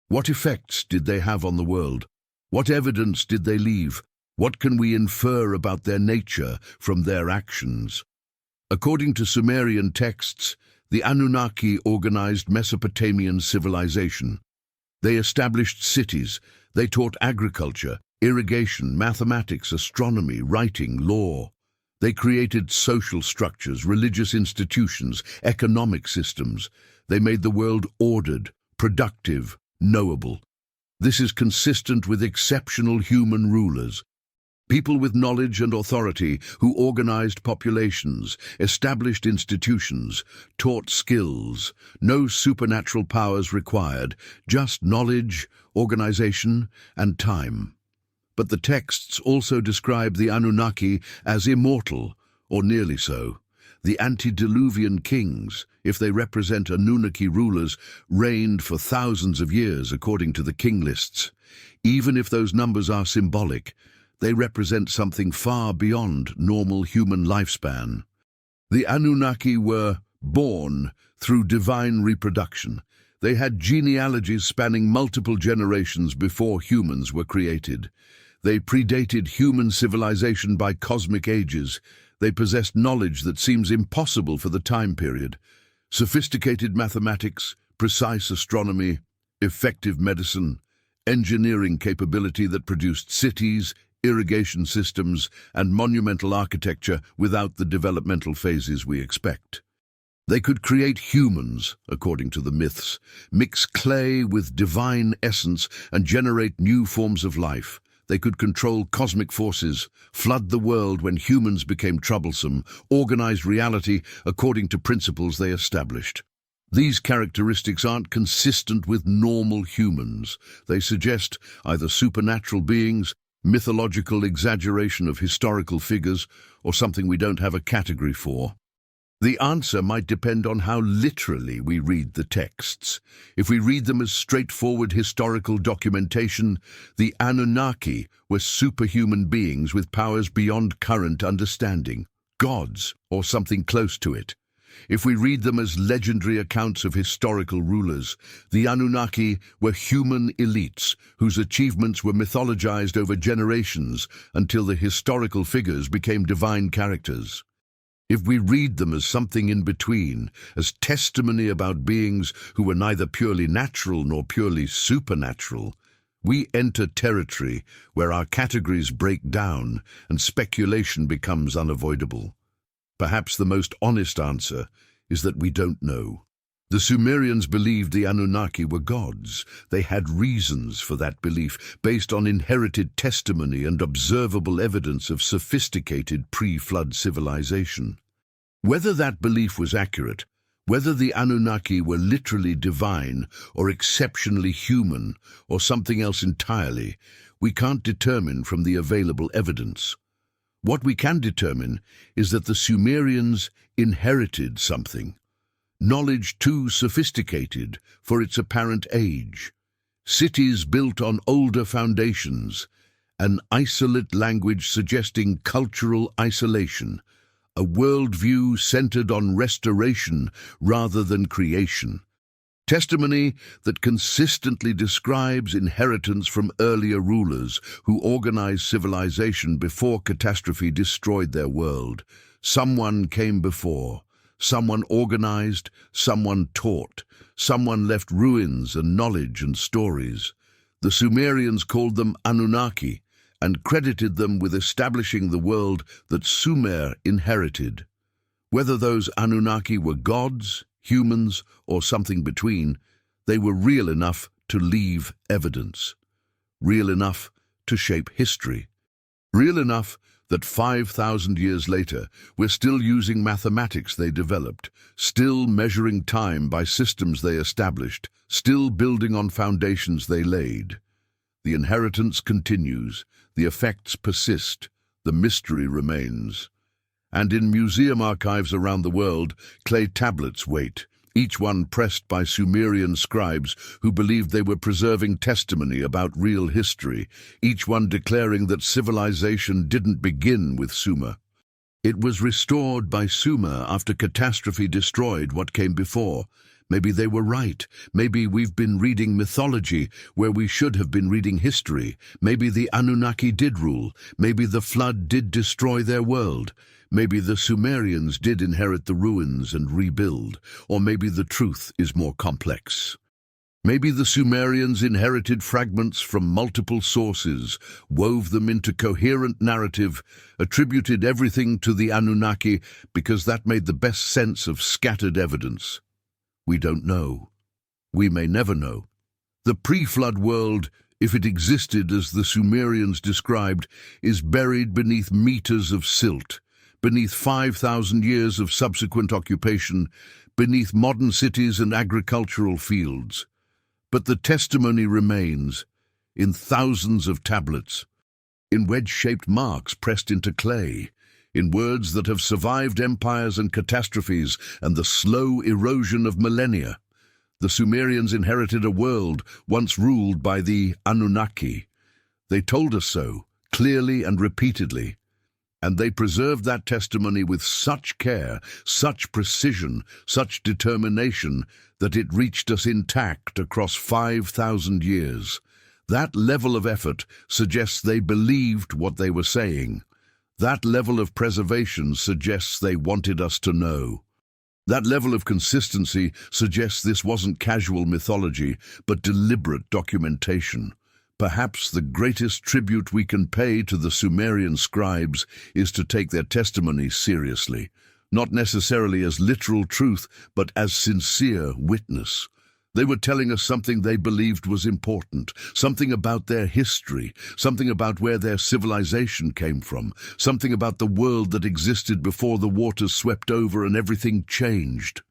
What effects did they have on the world? What evidence did they leave? What can we infer about their nature from their actions? According to Sumerian texts, the Anunnaki organized Mesopotamian civilization. They established cities. They taught agriculture, irrigation, mathematics, astronomy, writing, law. They created social structures, religious institutions, economic systems. They made the world ordered, productive, knowable. This is consistent with exceptional human rulers. People with knowledge and authority who organized populations, established institutions, taught skills. No supernatural powers required, just knowledge, organization, and time. But the texts also describe the Anunnaki as immortal, or nearly so. The antediluvian kings, if they represent Anunnaki rulers, reigned for thousands of years according to the king lists. Even if those numbers are symbolic, they represent something far beyond normal human lifespan. The Anunnaki were born through divine reproduction. They had genealogies spanning multiple generations before humans were created. They predated human civilization by cosmic ages. They possessed knowledge that seems impossible for the time period. Sophisticated mathematics, precise astronomy, effective medicine, engineering capability that produced cities, irrigation systems, and monumental architecture without the developmental phases we expect. They could create humans, according to the myths, mix clay with divine essence and generate new forms of life. They could control cosmic forces, flood the world when humans became troublesome, organize reality according to principles they established. These characteristics aren't consistent with normal humans. They suggest either supernatural beings, mythological exaggeration of historical figures, or something we don't have a category for. The answer might depend on how literally we read the texts. If we read them as straightforward historical documentation, the Anunnaki were superhuman beings with powers beyond current understanding, gods, or something close to it. If we read them as legendary accounts of historical rulers, the Anunnaki were human elites whose achievements were mythologized over generations until the historical figures became divine characters. If we read them as something in between, as testimony about beings who were neither purely natural nor purely supernatural, we enter territory where our categories break down and speculation becomes unavoidable. Perhaps the most honest answer is that we don't know. The Sumerians believed the Anunnaki were gods. They had reasons for that belief, based on inherited testimony and observable evidence of sophisticated pre-flood civilization. Whether that belief was accurate, whether the Anunnaki were literally divine or exceptionally human or something else entirely, we can't determine from the available evidence. What we can determine is that the Sumerians inherited something, knowledge too sophisticated for its apparent age, cities built on older foundations, an isolate language suggesting cultural isolation, a worldview centered on restoration rather than creation. Testimony that consistently describes inheritance from earlier rulers who organized civilization before catastrophe destroyed their world. Someone came before, someone organized, someone taught, someone left ruins and knowledge and stories. The Sumerians called them Anunnaki and credited them with establishing the world that Sumer inherited. Whether those Anunnaki were gods, humans, or something between, they were real enough to leave evidence, real enough to shape history, real enough that 5,000 years later we're still using mathematics they developed, still measuring time by systems they established, still building on foundations they laid. The inheritance continues, the effects persist, the mystery remains. And in museum archives around the world, clay tablets wait, each one pressed by Sumerian scribes who believed they were preserving testimony about real history, each one declaring that civilization didn't begin with Sumer. It was restored by Sumer after catastrophe destroyed what came before. Maybe they were right. Maybe we've been reading mythology where we should have been reading history. Maybe the Anunnaki did rule. Maybe the flood did destroy their world. Maybe the Sumerians did inherit the ruins and rebuild, or maybe the truth is more complex. Maybe the Sumerians inherited fragments from multiple sources, wove them into coherent narrative, attributed everything to the Anunnaki because that made the best sense of scattered evidence. We don't know. We may never know. The pre-flood world, if it existed as the Sumerians described, is buried beneath meters of silt, beneath 5,000 years of subsequent occupation, beneath modern cities and agricultural fields. But the testimony remains, in thousands of tablets, in wedge-shaped marks pressed into clay, in words that have survived empires and catastrophes and the slow erosion of millennia. The Sumerians inherited a world once ruled by the Anunnaki. They told us so, clearly and repeatedly. And they preserved that testimony with such care, such precision, such determination, that it reached us intact across 5,000 years. That level of effort suggests they believed what they were saying. That level of preservation suggests they wanted us to know. That level of consistency suggests this wasn't casual mythology, but deliberate documentation. Perhaps the greatest tribute we can pay to the Sumerian scribes is to take their testimony seriously, not necessarily as literal truth, but as sincere witness. They were telling us something they believed was important, something about their history, something about where their civilization came from, something about the world that existed before the waters swept over and everything changed.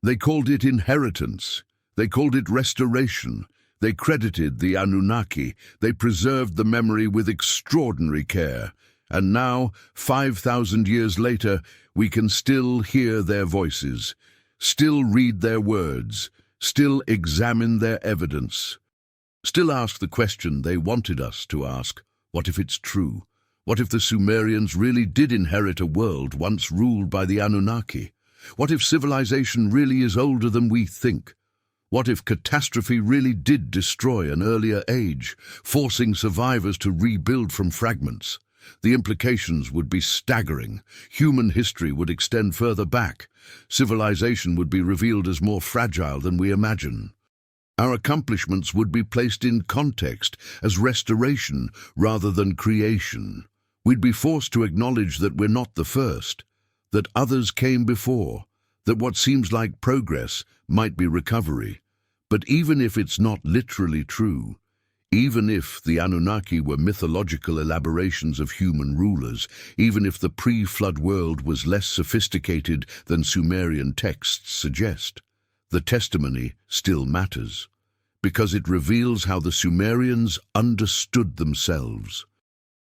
They called it inheritance. They called it restoration. They credited the Anunnaki. They preserved the memory with extraordinary care. And now, 5,000 years later, we can still hear their voices, still read their words, still examine their evidence, still ask the question they wanted us to ask: what if it's true? What if the Sumerians really did inherit a world once ruled by the Anunnaki? What if civilization really is older than we think? What if catastrophe really did destroy an earlier age, forcing survivors to rebuild from fragments? The implications would be staggering. Human history would extend further back. Civilization would be revealed as more fragile than we imagine. Our accomplishments would be placed in context as restoration rather than creation. We'd be forced to acknowledge that we're not the first, that others came before, that what seems like progress might be recovery. But even if it's not literally true, even if the Anunnaki were mythological elaborations of human rulers, even if the pre-flood world was less sophisticated than Sumerian texts suggest, the testimony still matters, because it reveals how the Sumerians understood themselves.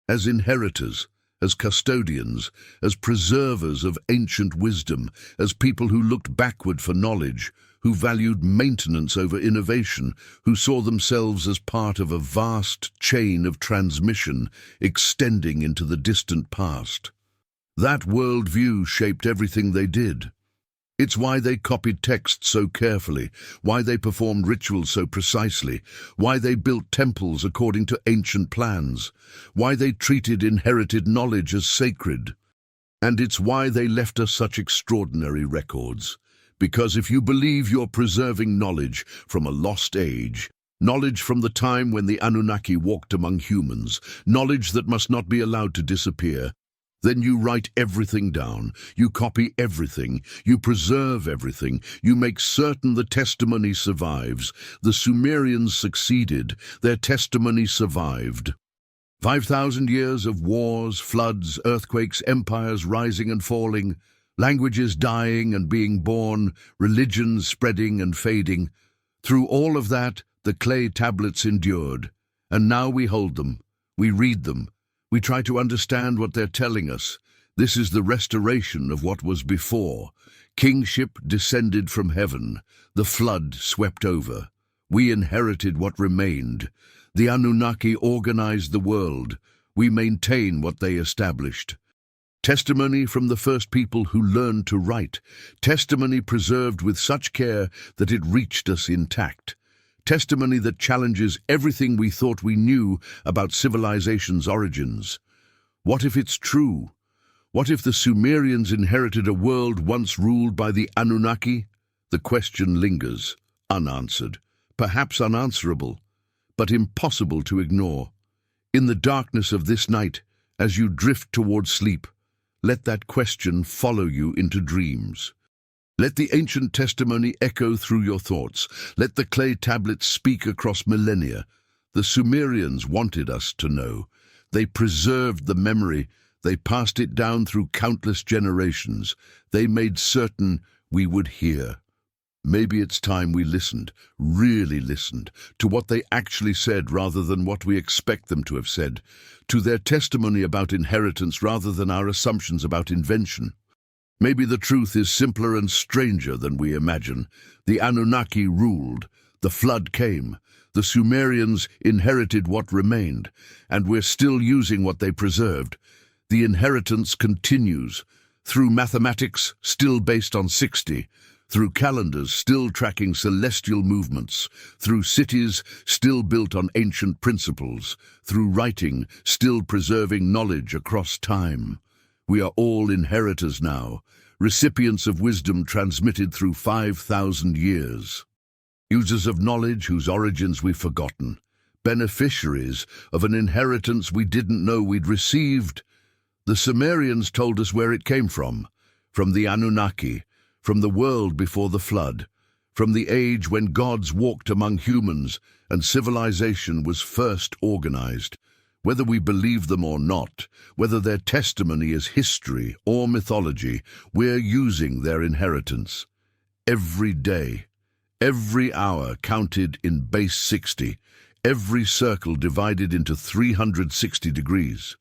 As inheritors, as custodians, as preservers of ancient wisdom, as people who looked backward for knowledge, who valued maintenance over innovation, who saw themselves as part of a vast chain of transmission extending into the distant past. That worldview shaped everything they did. It's why they copied texts so carefully, why they performed rituals so precisely, why they built temples according to ancient plans, why they treated inherited knowledge as sacred. And it's why they left us such extraordinary records. Because if you believe you're preserving knowledge from a lost age, knowledge from the time when the Anunnaki walked among humans, knowledge that must not be allowed to disappear, Then you write everything down, you copy everything, you preserve everything, you make certain the testimony survives. The Sumerians succeeded, their testimony survived. 5,000 years of wars, floods, earthquakes, empires rising and falling, languages dying and being born, religions spreading and fading. Through all of that, the clay tablets endured, and now we hold them, we read them, we try to understand what they're telling us. This is the restoration of what was before. Kingship descended from heaven, the flood swept over. We inherited what remained. The Anunnaki organized the world. We maintain what they established. Testimony from the first people who learned to write. Testimony preserved with such care that it reached us intact. Testimony that challenges everything we thought we knew about civilization's origins. What if it's true? What if the Sumerians inherited a world once ruled by the Anunnaki? The question lingers, unanswered, perhaps unanswerable, but impossible to ignore. In the darkness of this night, as you drift towards sleep, let that question follow you into dreams. Let the ancient testimony echo through your thoughts. Let the clay tablets speak across millennia. The Sumerians wanted us to know. They preserved the memory. They passed it down through countless generations. They made certain we would hear. Maybe it's time we listened, really listened, to what they actually said rather than what we expect them to have said, to their testimony about inheritance rather than our assumptions about invention. Maybe the truth is simpler and stranger than we imagine. The Anunnaki ruled, the flood came, the Sumerians inherited what remained, and we're still using what they preserved. The inheritance continues, through mathematics still based on 60, through calendars still tracking celestial movements, through cities still built on ancient principles, through writing still preserving knowledge across time. We are all inheritors now, recipients of wisdom transmitted through 5,000 years. Users of knowledge whose origins we've forgotten. Beneficiaries of an inheritance we didn't know we'd received. The Sumerians told us where it came from the Anunnaki, from the world before the flood, from the age when gods walked among humans and civilization was first organized. Whether we believe them or not, whether their testimony is history or mythology, we're using their inheritance. Every day, every hour counted in base 60, every circle divided into 360 degrees.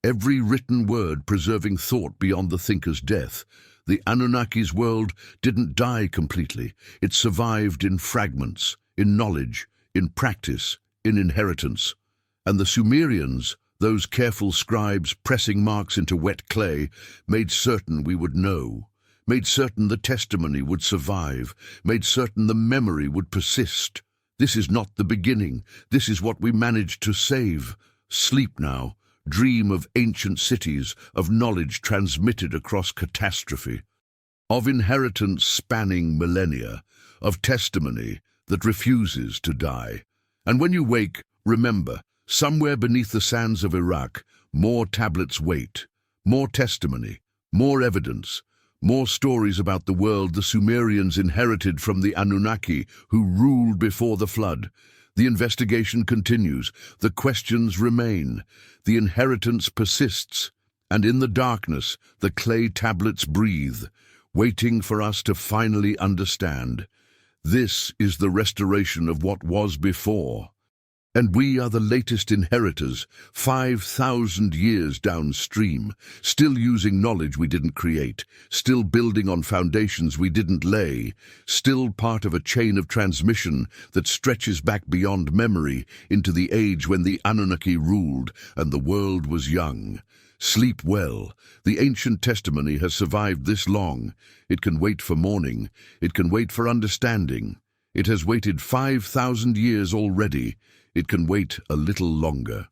Every written word preserving thought beyond the thinker's death. The Anunnaki's world didn't die completely. It survived in fragments, in knowledge, in practice, in inheritance. And the Sumerians, those careful scribes pressing marks into wet clay, made certain we would know, made certain the testimony would survive, made certain the memory would persist. This is not the beginning. This is what we managed to save. Sleep now. Dream of ancient cities, of knowledge transmitted across catastrophe, of inheritance spanning millennia, of testimony that refuses to die. And when you wake, remember, somewhere beneath the sands of Iraq, more tablets wait, more testimony, more evidence, more stories about the world the Sumerians inherited from the Anunnaki who ruled before the flood. The investigation continues, the questions remain, the inheritance persists, and in the darkness the clay tablets breathe, waiting for us to finally understand. This is the restoration of what was before. And we are the latest inheritors, 5,000 years downstream, still using knowledge we didn't create, still building on foundations we didn't lay, still part of a chain of transmission that stretches back beyond memory into the age when the Anunnaki ruled and the world was young. Sleep well. The ancient testimony has survived this long. It can wait for morning. It can wait for understanding. It has waited 5,000 years already. It can wait a little longer.